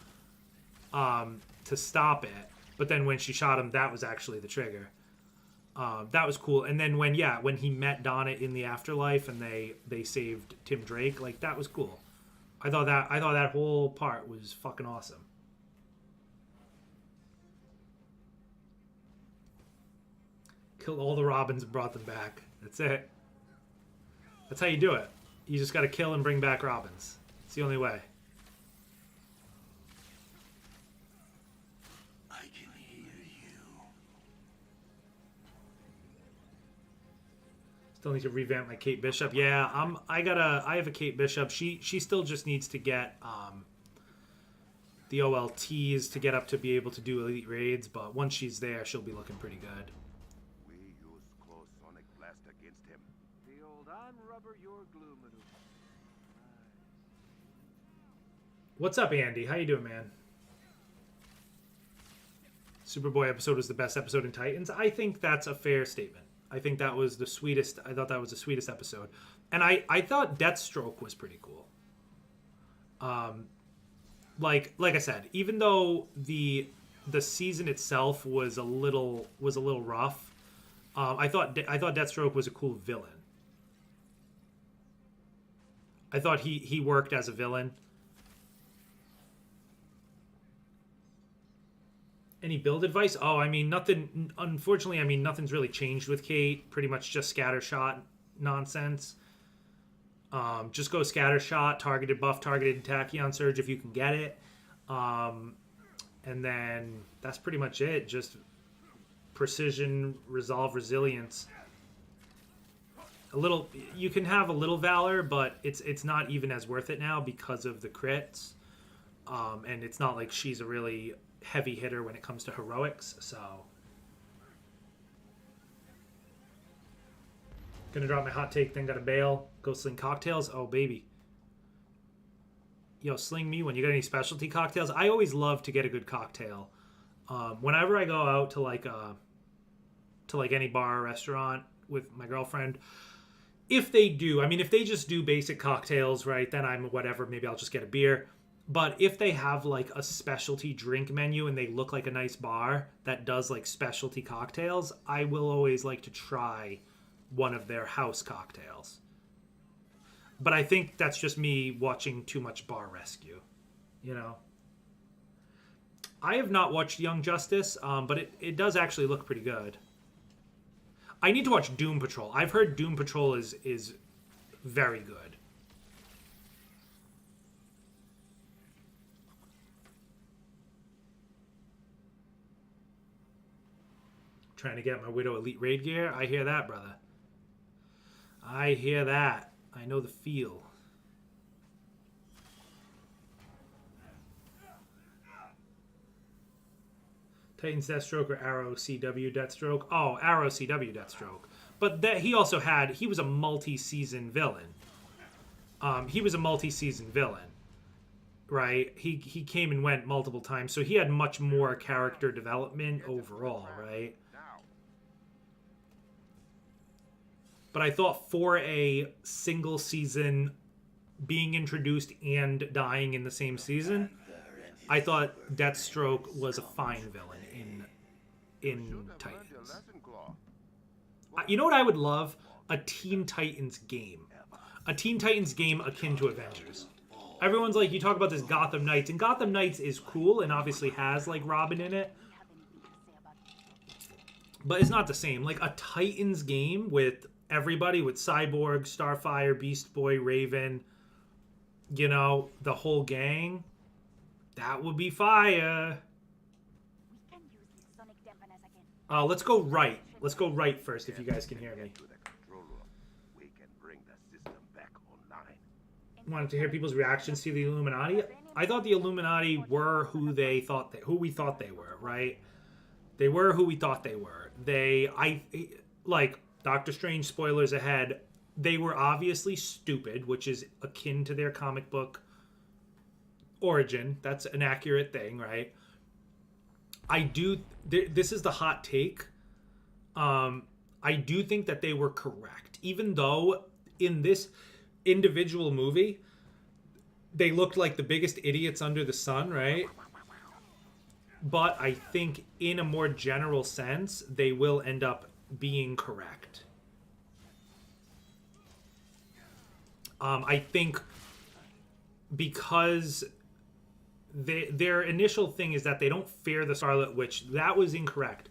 to stop it. But then when she shot him, that was actually the trigger. That was cool. And then when he met Donna in the afterlife and they saved Tim Drake, like that was cool. I thought that whole part was fucking awesome. Killed all the Robins and brought them back. That's it. That's how you do it. You just got to kill and bring back Robins. It's the only way. I can hear you. Still need to revamp my Kate Bishop. Yeah, I have a Kate Bishop. She still just needs to get the OLTs to get up to be able to do elite raids, but once she's there, she'll be looking pretty good. We use close sonic blast against him. The old I'm rubber, you're glue maneuver. What's up, Andy? How you doing, man? Superboy episode was the best episode in Titans. I think that's a fair statement. I think that was the sweetest. I thought that was the sweetest episode, and I thought Deathstroke was pretty cool. Like I said, even though the season itself was a little rough, I thought Deathstroke was a cool villain. I thought he worked as a villain. Any build advice? Oh, I mean, nothing. Unfortunately, I mean, nothing's really changed with Kate. Pretty much just scattershot nonsense. Just go scattershot, targeted buff, targeted tachyon surge if you can get it. And then that's pretty much it. Just precision, resolve, resilience. A little, you can have a little valor, but it's not even as worth it now because of the crits. And it's not like she's a really heavy hitter when it comes to heroics, so gonna drop my hot take, then gotta bail. Go sling cocktails. Oh baby, yo, sling me one. You got any specialty cocktails? I always love to get a good cocktail whenever I go out to like any bar or restaurant with my girlfriend. If they do, I mean, if they just do basic cocktails, right, then I'm whatever, maybe I'll just get a beer. But if they have like a specialty drink menu and they look like a nice bar that does like specialty cocktails, I will always like to try one of their house cocktails. But I think that's just me watching too much Bar Rescue, you know. I have not watched Young Justice, but it does actually look pretty good. I need to watch Doom Patrol. I've heard Doom Patrol is very good. Trying to get my Widow Elite Raid gear. I hear that, brother. I hear that. I know the feel. Titans Deathstroke or Arrow CW Deathstroke? Oh, Arrow CW Deathstroke. But that he also had, he was a multi-season villain. He was a multi-season villain, right? He came and went multiple times, so he had much more character development overall, right? But I thought for a single season being introduced and dying in the same season, I thought Deathstroke was a fine villain in Titans. You know what I would love? A Teen Titans game. A Teen Titans game akin to Avengers. Everyone's like, you talk about this Gotham Knights, and Gotham Knights is cool and obviously has, like, Robin in it. But it's not the same. Like, a Titans game with everybody, with Cyborg, Starfire, Beast Boy, Raven, you know, the whole gang, that would be fire. Let's go right. Let's go right first, if you guys can hear me. Wanted to hear people's reactions to the Illuminati. I thought the Illuminati were who we thought they were, right? They were who we thought they were. Like Doctor Strange, spoilers ahead, they were obviously stupid, which is akin to their comic book origin. That's an accurate thing, right? This is the hot take. I do think that they were correct. Even though in this individual movie, they looked like the biggest idiots under the sun, right? But I think in a more general sense, they will end up being correct. I think because their initial thing is that they don't fear the Scarlet Witch. That was incorrect.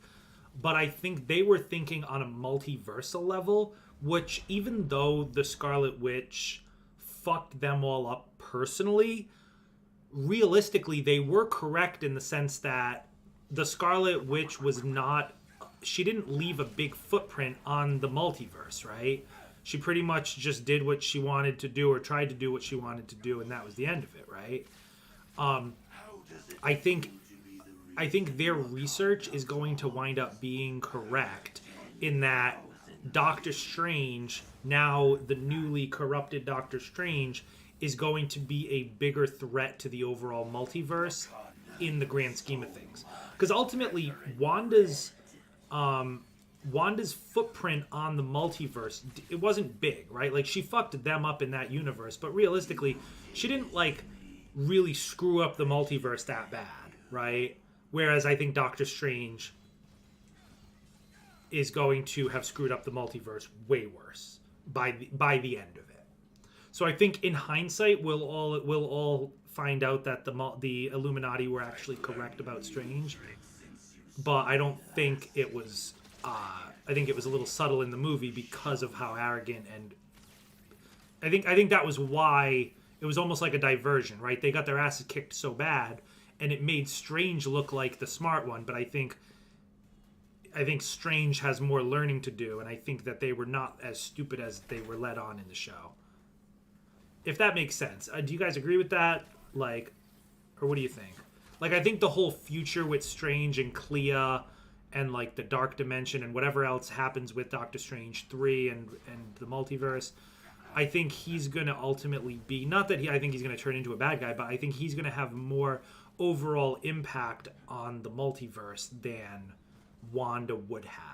But I think they were thinking on a multiversal level, which even though the Scarlet Witch fucked them all up personally, realistically, they were correct in the sense that the Scarlet Witch was not... She didn't leave a big footprint on the multiverse, right? She pretty much just did what she wanted to do or tried to do what she wanted to do, and that was the end of it, right? I think their research is going to wind up being correct in that Doctor Strange, now the newly corrupted Doctor Strange, is going to be a bigger threat to the overall multiverse in the grand scheme of things. Because ultimately, Wanda's footprint on the multiverse, it wasn't big, right? Like, she fucked them up in that universe, but realistically, she didn't, like, really screw up the multiverse that bad, right? Whereas I think Doctor Strange is going to have screwed up the multiverse way worse by the end of it. So I think in hindsight, we'll all find out that the Illuminati were actually correct about Strange. But I don't think it was. I think it was a little subtle in the movie because of how arrogant, and I think that was why it was almost like a diversion, right? They got their asses kicked so bad, and it made Strange look like the smart one. But I think Strange has more learning to do, and I think that they were not as stupid as they were led on in the show. If that makes sense. Do you guys agree with that? Like, or what do you think? Like, I think the whole future with Strange and Clea and, like, the Dark Dimension and whatever else happens with Doctor Strange 3 and the multiverse, I think he's going to ultimately be... Not that I think he's going to turn into a bad guy, but I think he's going to have more overall impact on the multiverse than Wanda would have.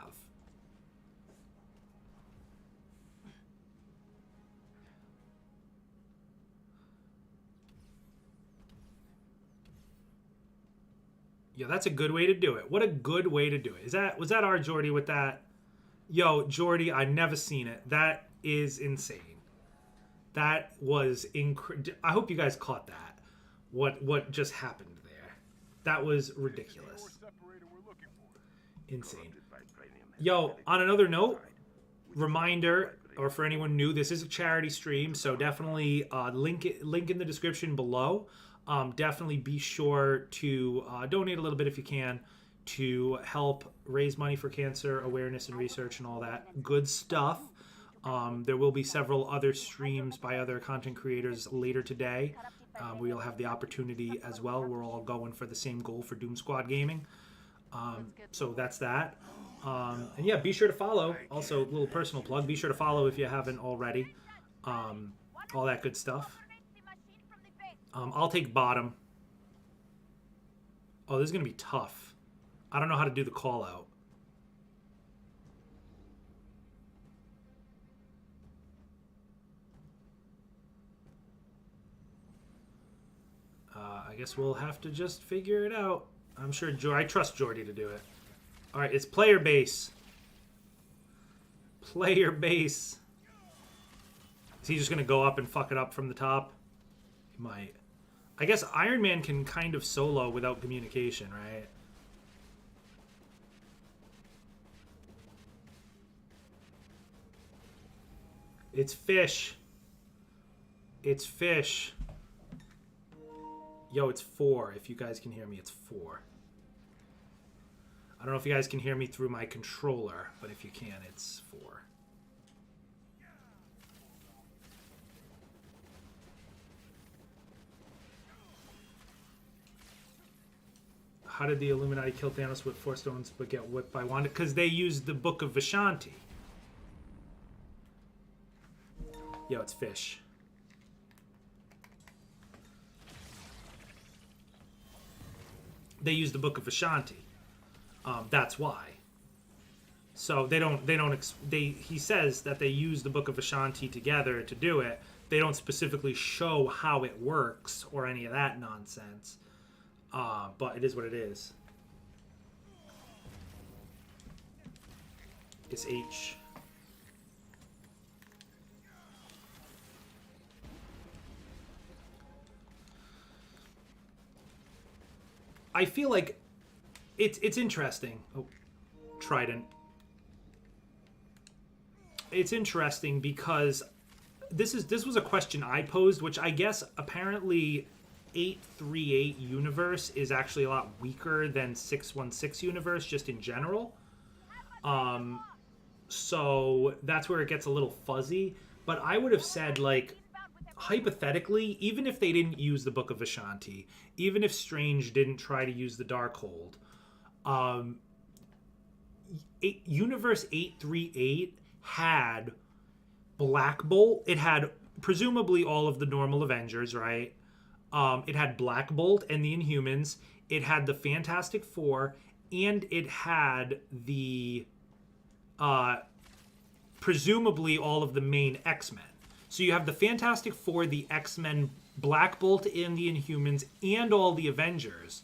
Yo, that's a good way to do it. What a good way to do it. Was that our Jordy with that? Yo, Jordy, I've never seen it. That is insane. That was I hope you guys caught that. What just happened there? That was ridiculous. Insane. Yo, on another note, reminder, or for anyone new, this is a charity stream, so definitely link in the description below. Definitely be sure to donate a little bit if you can to help raise money for cancer awareness and research and all that good stuff. There will be several other streams by other content creators later today. We'll have the opportunity as well. We're all going for the same goal for Doom Squad Gaming. So that's that. And yeah, be sure to follow. Also, a little personal plug. Be sure to follow if you haven't already. All that good stuff. I'll take bottom. Oh, this is going to be tough. I don't know how to do the call out. I guess we'll have to just figure it out. I'm sure I trust Jordy to do it. All right, it's player base. Player base. Is he just going to go up and fuck it up from the top? He might. I guess Iron Man can kind of solo without communication, right? It's fish. It's fish. Yo, it's 4. If you guys can hear me, it's 4. I don't know if you guys can hear me through my controller, but if you can, it's 4. How did the Illuminati kill Thanos with 4 stones but get whipped by Wanda? Because they used the Book of Vishanti. Yo, it's fish. They use the Book of Vishanti. That's why. So he says that they use the Book of Vishanti together to do it. They don't specifically show how it works or any of that nonsense. But it is what it is. It's H. I feel like it's interesting. Oh, Trident. It's interesting because this was a question I posed, which I guess apparently 838 universe is actually a lot weaker than 616 universe just in general. So that's where it gets a little fuzzy. But I would have said, like, hypothetically, even if they didn't use the Book of Vishanti, even if Strange didn't try to use the Darkhold, Universe 838 had Black Bolt. It had presumably all of the normal Avengers, right? It had Black Bolt and the Inhumans. It had the Fantastic Four, and it had the presumably all of the main X-Men. So you have the Fantastic Four, the X-Men, Black Bolt, and the Inhumans, and all the Avengers.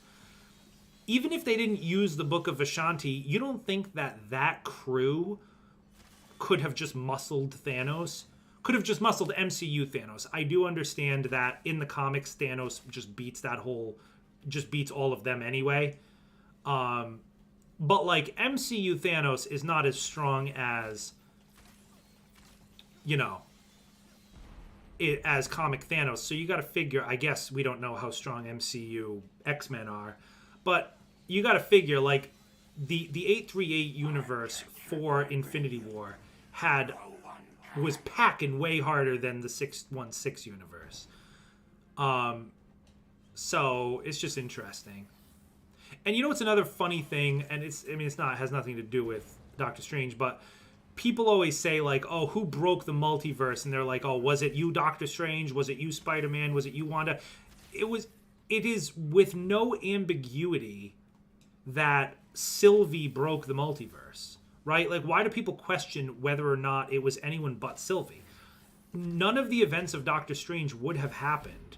Even if they didn't use the Book of Vishanti, you don't think that crew could have just muscled Thanos? Could have just muscled MCU Thanos. I do understand that in the comics, Thanos just beats all of them anyway. But like MCU Thanos is not as strong as, as comic Thanos. So you got to figure, I guess we don't know how strong MCU X-Men are, but you got to figure like the 838 universe for Infinity War was packing way harder than the 616 universe. So it's just interesting. And what's another funny thing, and it has nothing to do with Doctor Strange, but people always say like, oh, who broke the multiverse? And they're like, oh, was it you, Doctor Strange? Was it you, Spider-Man? Was it you, Wanda? It is with no ambiguity that Sylvie broke the multiverse, right? Like, why do people question whether or not it was anyone but Sylvie? None of the events of Doctor Strange would have happened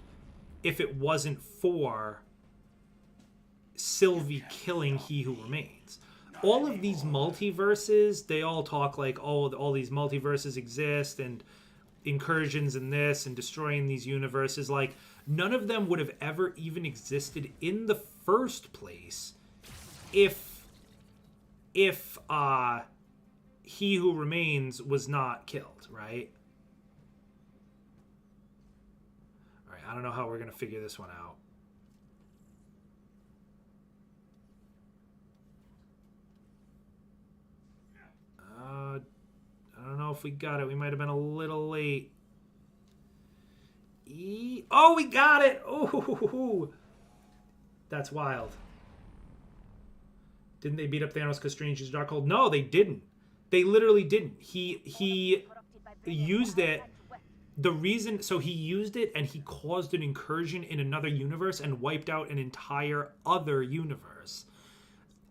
if it wasn't for Sylvie killing He Who Remains. All of these multiverses, they all talk like, oh, all these multiverses exist and incursions in this and destroying these universes. Like, none of them would have ever even existed in the first place if he who remains was not killed, right? All right, I don't know how we're going to figure this one out. I don't know if we got it. We might have been a little late. Oh, we got it! Oh, that's wild. Didn't they beat up Thanos because Strange used Darkhold? No, they didn't. They literally didn't. He used it. The reason, so he used it and he caused an incursion in another universe and wiped out an entire other universe.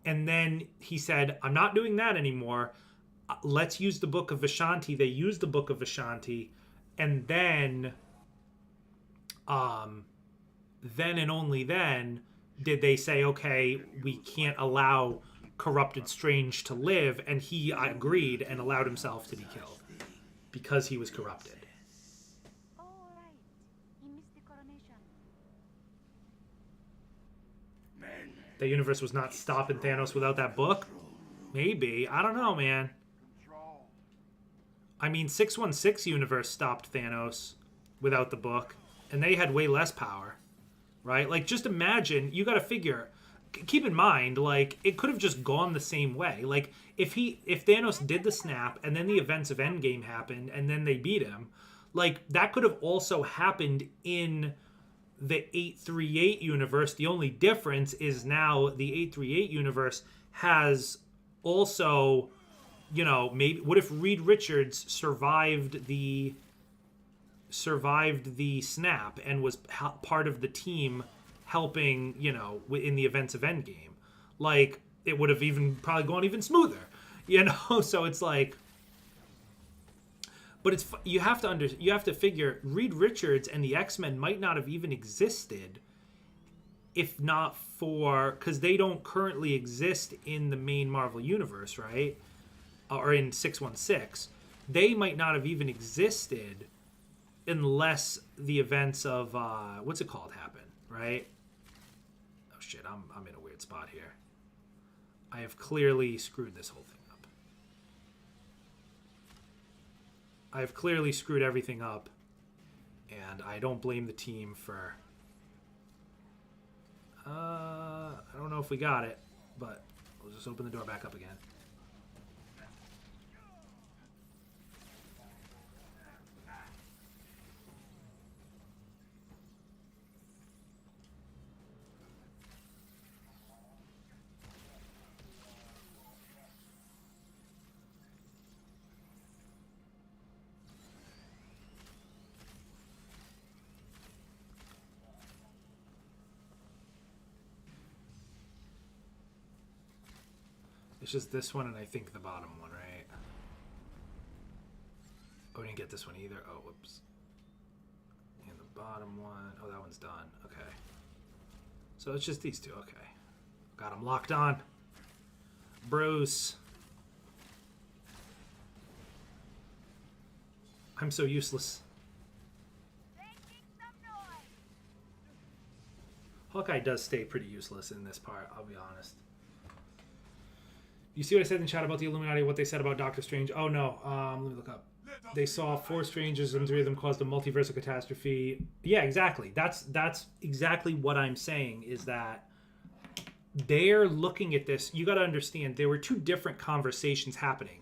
And then he said, I'm not doing that anymore. Let's use the Book of Vishanti. They used the Book of Vishanti. And then and only then did they say, okay, we can't allow corrupted Strange to live. And he agreed and allowed himself to be killed because he was corrupted. Oh, right. He missed the coronation. The universe was not stopping Thanos without that book? Maybe. I don't know, man. I mean, 616 universe stopped Thanos without the book, and they had way less power, right? Like, just imagine, you gotta figure, keep in mind, like, it could have just gone the same way. Like, if Thanos did the snap, and then the events of Endgame happened, and then they beat him, like, that could have also happened in the 838 universe. The only difference is now the 838 universe has also, you know, maybe what if Reed Richards survived the snap and was part of the team helping, you know, in the events of Endgame? Like, it would have even probably gone even smoother, you know. So it's like, but it's, you have to figure Reed Richards and the X-Men might not have even existed if not for, because they don't currently exist in the main Marvel universe, right? Or in 616. They might not have even existed unless the events of what's it called happen, right? Oh shit, I'm in a weird spot here. I have clearly screwed this whole thing up. I have clearly screwed everything up, and I don't blame the team for I don't know if we got it, but we'll just open the door back up again. It's just this one and I think the bottom one, right? Oh, we didn't get this one either. Oh, whoops. And the bottom one. Oh, that one's done. Okay. So it's just these two. Okay. Got them locked on. Bruce. I'm so useless. Hawkeye does stay pretty useless in this part, I'll be honest. You see what I said in chat about the Illuminati, what they said about Doctor Strange? Oh, no. Let me look up. They saw 4 strangers and 3 of them caused a multiversal catastrophe. Yeah, exactly. That's exactly what I'm saying, is that they're looking at this. You got to understand, there were 2 different conversations happening.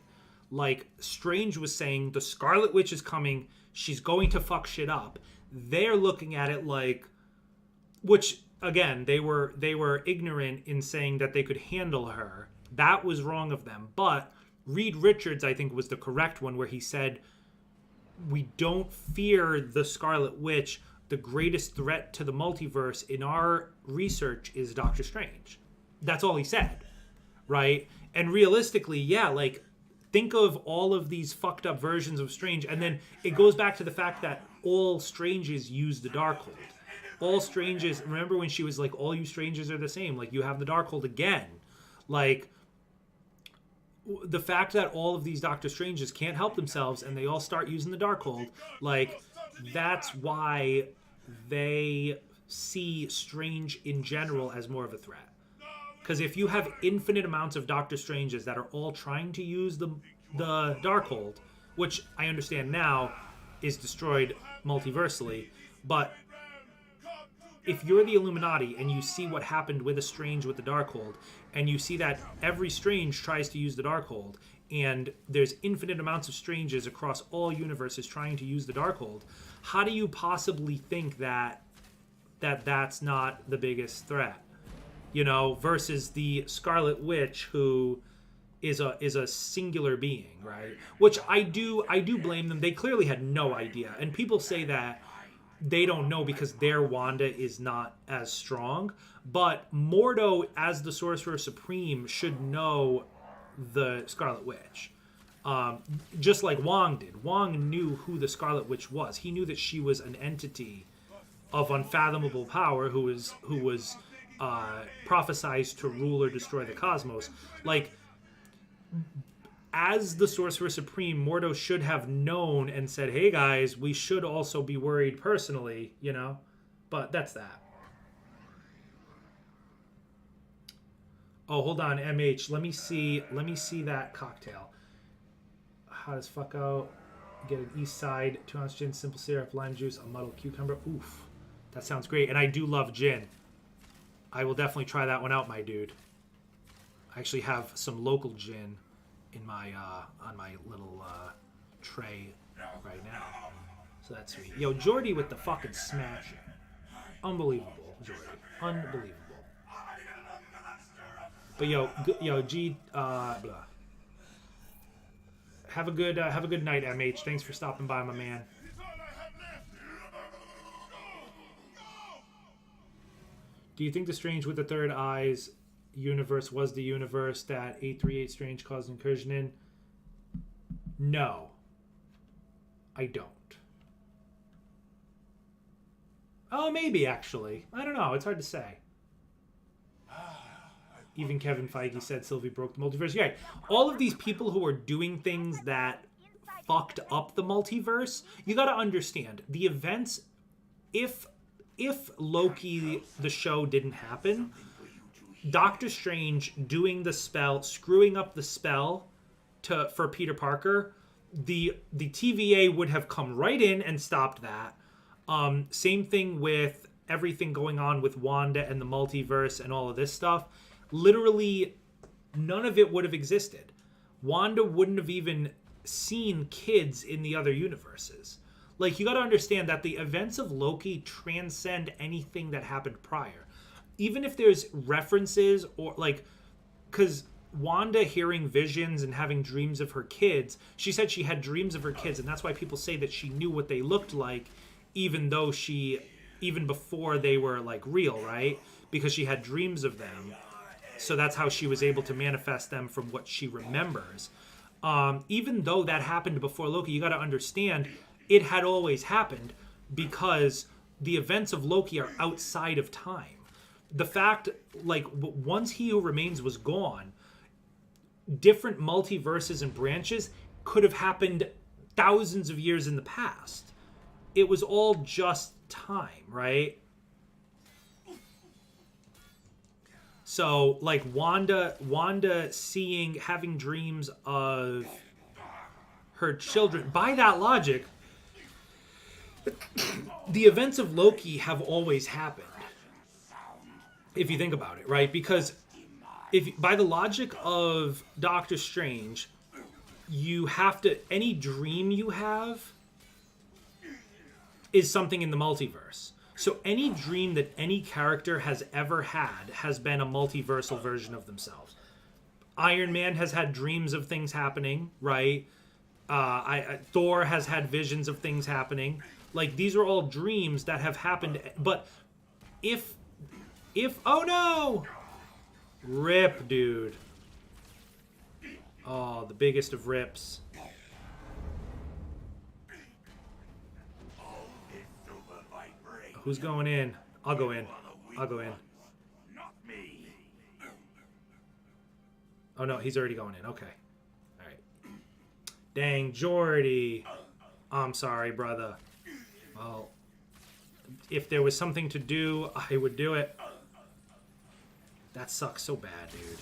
Like, Strange was saying, the Scarlet Witch is coming. She's going to fuck shit up. They're looking at it like, which, again, they were ignorant in saying that they could handle her. That was wrong of them. But Reed Richards, I think, was the correct one, where he said, we don't fear the Scarlet Witch. The greatest threat to the multiverse in our research is Doctor Strange. That's all he said, right? And realistically, yeah, like, think of all of these fucked up versions of Strange, and then it goes back to the fact that all Stranges use the Darkhold. All Stranges, remember when she was like, all you Strangers are the same, like, you have the Darkhold again. Like, the fact that all of these Doctor Stranges can't help themselves and they all start using the Darkhold, like, that's why they see Strange in general as more of a threat. Because if you have infinite amounts of Doctor Stranges that are all trying to use the the Darkhold, which I understand now is destroyed multiversally, but if you're the Illuminati and you see what happened with a Strange with the Darkhold, and you see that every Strange tries to use the Darkhold, and there's infinite amounts of Stranges across all universes trying to use the Darkhold, how do you possibly think that that's not the biggest threat? You know, versus the Scarlet Witch, who is a singular being, right? Which I do blame them. They clearly had no idea. And people say that they don't know because their Wanda is not as strong. But Mordo, as the Sorcerer Supreme, should know the Scarlet Witch. Just like Wong did. Wong knew who the Scarlet Witch was. He knew that she was an entity of unfathomable power who was prophesized to rule or destroy the cosmos. Like, as the Sorcerer Supreme, Mordo should have known and said, hey guys, we should also be worried personally, you know? But that's that. Oh, hold on, MH. Let me see that cocktail. Hot as fuck out. Get an East Side, 2 ounce gin, simple syrup, lime juice, a muddled cucumber. Oof. That sounds great. And I do love gin. I will definitely try that one out, my dude. I actually have some local gin in my on my little tray right now. So that's sweet. Yo, Jordy with the fucking smashing. Unbelievable, Jordy. Unbelievable. But yo, G, blah. Have a good night, MH. Thanks for stopping by, my man. Do you think the Strange with the Third Eyes universe was the universe that 838 Strange caused incursion in? No. I don't. Oh, maybe, actually. I don't know. It's hard to say. Even Kevin Feige said Sylvie broke the multiverse. Yeah, all of these people who are doing things that fucked up the multiverse, you gotta understand, the events, if Loki, the show, didn't happen, Doctor Strange doing the spell, screwing up the spell for Peter Parker, the TVA would have come right in and stopped that. Same thing with everything going on with Wanda and the multiverse and all of this stuff. Literally, none of it would have existed. Wanda wouldn't have even seen kids in the other universes. Like, you got to understand that the events of Loki transcend anything that happened prior. Even if there's references or, like, because Wanda hearing visions and having dreams of her kids, she said she had dreams of her kids, and that's why people say that she knew what they looked like, even before they were, like, real, right? Because she had dreams of them. So that's how she was able to manifest them from what she remembers. Even though that happened before Loki, you got to understand, it had always happened because the events of Loki are outside of time. The fact, like, once He Who Remains was gone, different multiverses and branches could have happened thousands of years in the past. It was all just time, right? So, like, Wanda having dreams of her children. By that logic, the events of Loki have always happened. If you think about it, right? Because by the logic of Doctor Strange, you have to, any dream you have is something in the multiverse. So any dream that any character has ever had has been a multiversal version of themselves. Iron Man has had dreams of things happening, right? Thor has had visions of things happening. Like, these are all dreams that have happened. But if oh no! Rip, dude. Oh, the biggest of rips. Who's going in? I'll go in. I'll go in. Not me. Oh no, he's already going in. Okay. Alright. Dang, Jordy. I'm sorry, brother. Well, if there was something to do, I would do it. That sucks so bad, dude.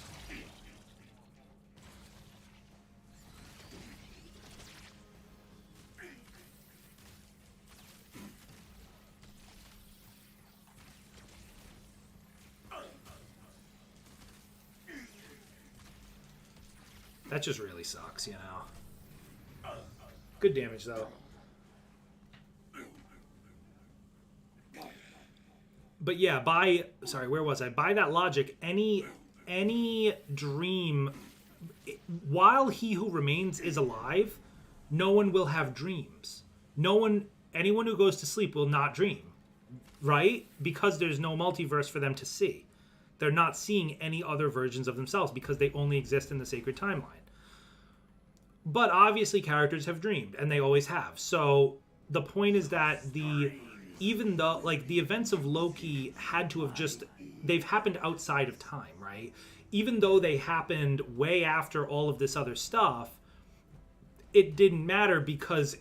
That just really sucks, you know. Good damage, though. But yeah, sorry, where was I? By that logic, any dream, while he who remains is alive, no one will have dreams. Anyone who goes to sleep will not dream, right? Because there's no multiverse for them to see. They're not seeing any other versions of themselves because they only exist in the sacred timeline. But obviously characters have dreamed, and they always have. So the point is that even though, like, the events of Loki had to have they've happened outside of time, right? Even though they happened way after all of this other stuff, it didn't matter because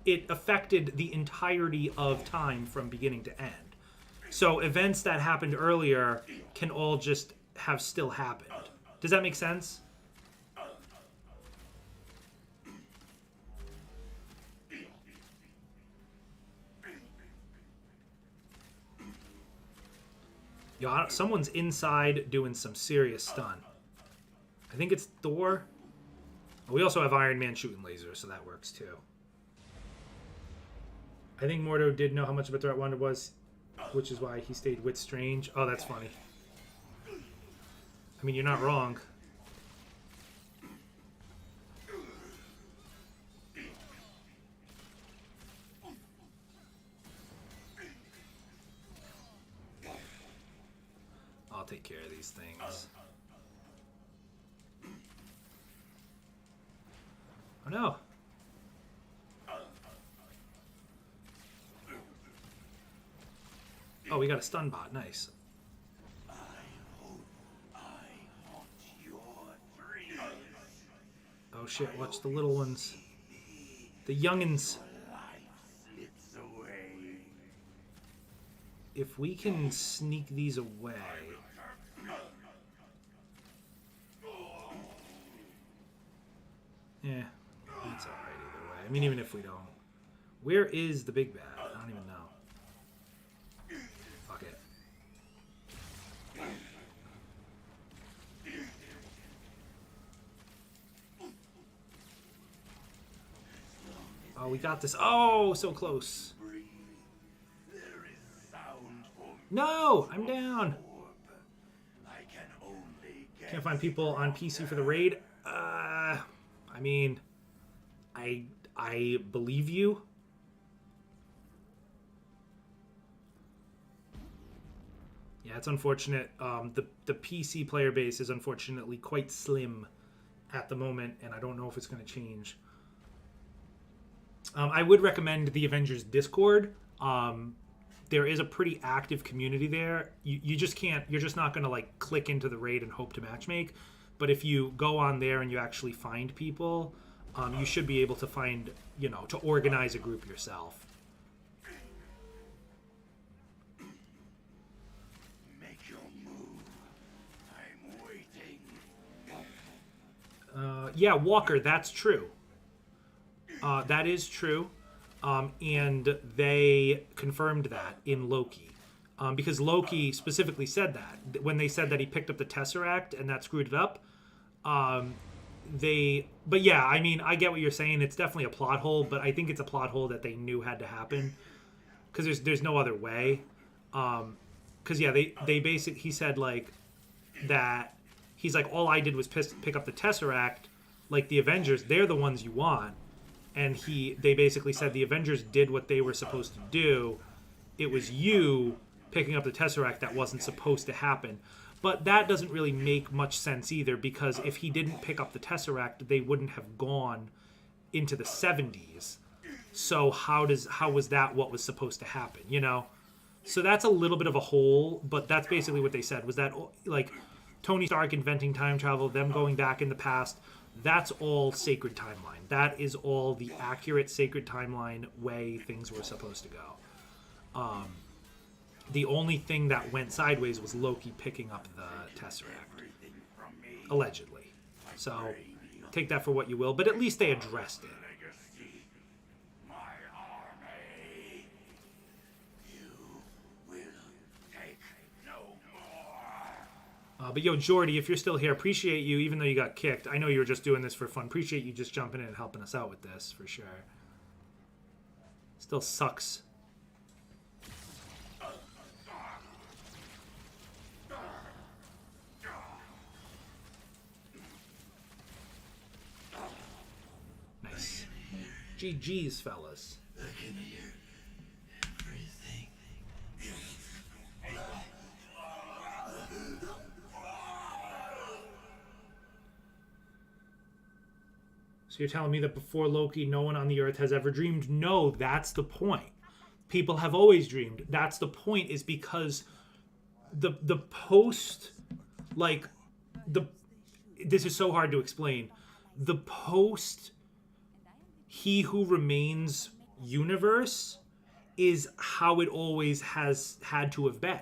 it affected the entirety of time from beginning to end. So events that happened earlier can all just have still happened. Does that make sense? Yo, someone's inside doing some serious stun. I think it's Thor. We also have Iron Man shooting lasers, so that works too. I think Mordo did know how much of a threat Wanda was, which is why he stayed with Strange. Oh, that's funny. I mean, you're not wrong. I'll take care of these things. Oh no. Oh, we got a stun bot. Nice. Oh shit, watch the little ones. The youngins. If we can sneak these away. Yeah, that's alright either way. I mean, even if we don't. Where is the big bad? I don't even know. Fuck it. Oh, we got this. Oh, so close. No, I'm down. Can't find people on PC for the raid. I mean, I believe you. Yeah, it's unfortunate. The PC player base is unfortunately quite slim at the moment, and I don't know if it's going to change. I would recommend the Avengers Discord. There is a pretty active community there. You just can't. You're just not going to like click into the raid and hope to matchmake. But if you go on there and you actually find people, you should be able to find, to organize a group yourself. Make your move. I'm waiting. Yeah, Walker, that's true. That is true. And they confirmed that in Loki. Because Loki specifically said that. When they said that he picked up the Tesseract and that screwed it up, but yeah, I mean, I get what you're saying. It's definitely a plot hole, but I think it's a plot hole that they knew had to happen because there's no other way. Because yeah, they basically, he said like that. He's like, all I did was pick up the Tesseract. Like the Avengers, they're the ones you want, and they basically said the Avengers did what they were supposed to do. It was you picking up the Tesseract that wasn't supposed to happen. But that doesn't really make much sense either, because if he didn't pick up the Tesseract, they wouldn't have gone into the 70s. So how was that what was supposed to happen, So that's a little bit of a hole, but that's basically what they said, was that, like, Tony Stark inventing time travel, them going back in the past, that's all sacred timeline. That is all the accurate sacred timeline way things were supposed to go. The only thing that went sideways was Loki picking up the Tesseract. Allegedly. So, take that for what you will, but at least they addressed it. My army. You will take no But yo, Jordy, if you're still here, appreciate you, even though you got kicked. I know you were just doing this for fun. Appreciate you just jumping in and helping us out with this, for sure. Still sucks. Nice. GG's, fellas. I can hear everything. So you're telling me that before Loki, no one on the Earth has ever dreamed? No, that's the point. People have always dreamed. That's the point, is because the post, like, this is so hard to explain. The post He Who Remains universe is how it always has had to have been.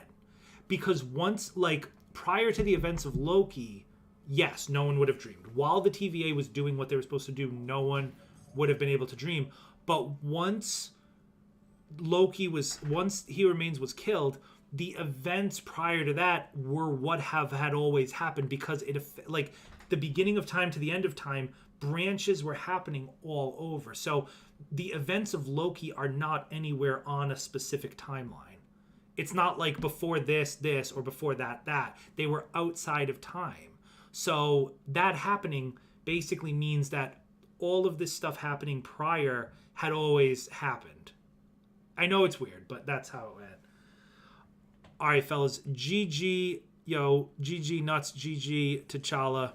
Because once, like, prior to the events of Loki, yes, no one would have dreamed. While the TVA was doing what they were supposed to do, no one would have been able to dream. But once He Remains was killed, the events prior to that were what had always happened, because like, the beginning of time to the end of time, branches were happening all over. So the events of Loki are not anywhere on a specific timeline. It's not like before this, or before that. They were outside of time. So that happening basically means that all of this stuff happening prior had always happened. I know it's weird, but that's how it went. All right, fellas. GG, yo. GG nuts. GG T'Challa.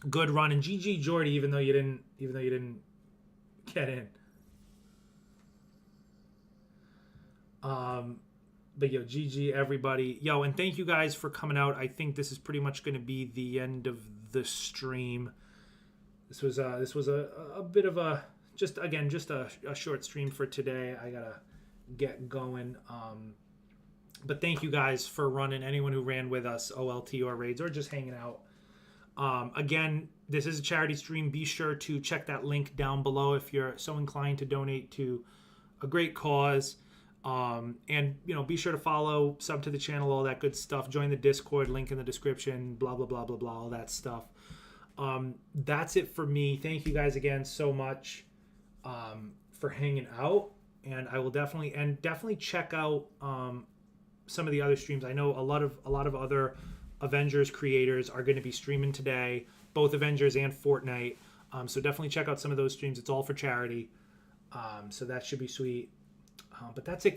Good run. And GG Jordy, even though you didn't get in. But yo, GG everybody. Yo, and thank you guys for coming out. I think this is pretty much going to be the end of the stream. This was a bit of a just a short stream for today. I gotta get going. But thank you guys for running. Anyone who ran with us, OLT or raids, or just hanging out. Again, this is a charity stream. Be sure to check that link down below if you're so inclined to donate to a great cause. And, you know, be sure to follow, sub to the channel, all that good stuff. Join the Discord, link in the description, blah, blah, blah, blah, blah, all that stuff. That's it for me. Thank you guys again so much for hanging out. And I will definitely check out some of the other streams. I know a lot of other Avengers creators are going to be streaming today, both Avengers and Fortnite. So definitely check out some of those streams. It's all for charity. So that should be sweet. But that's it, guys.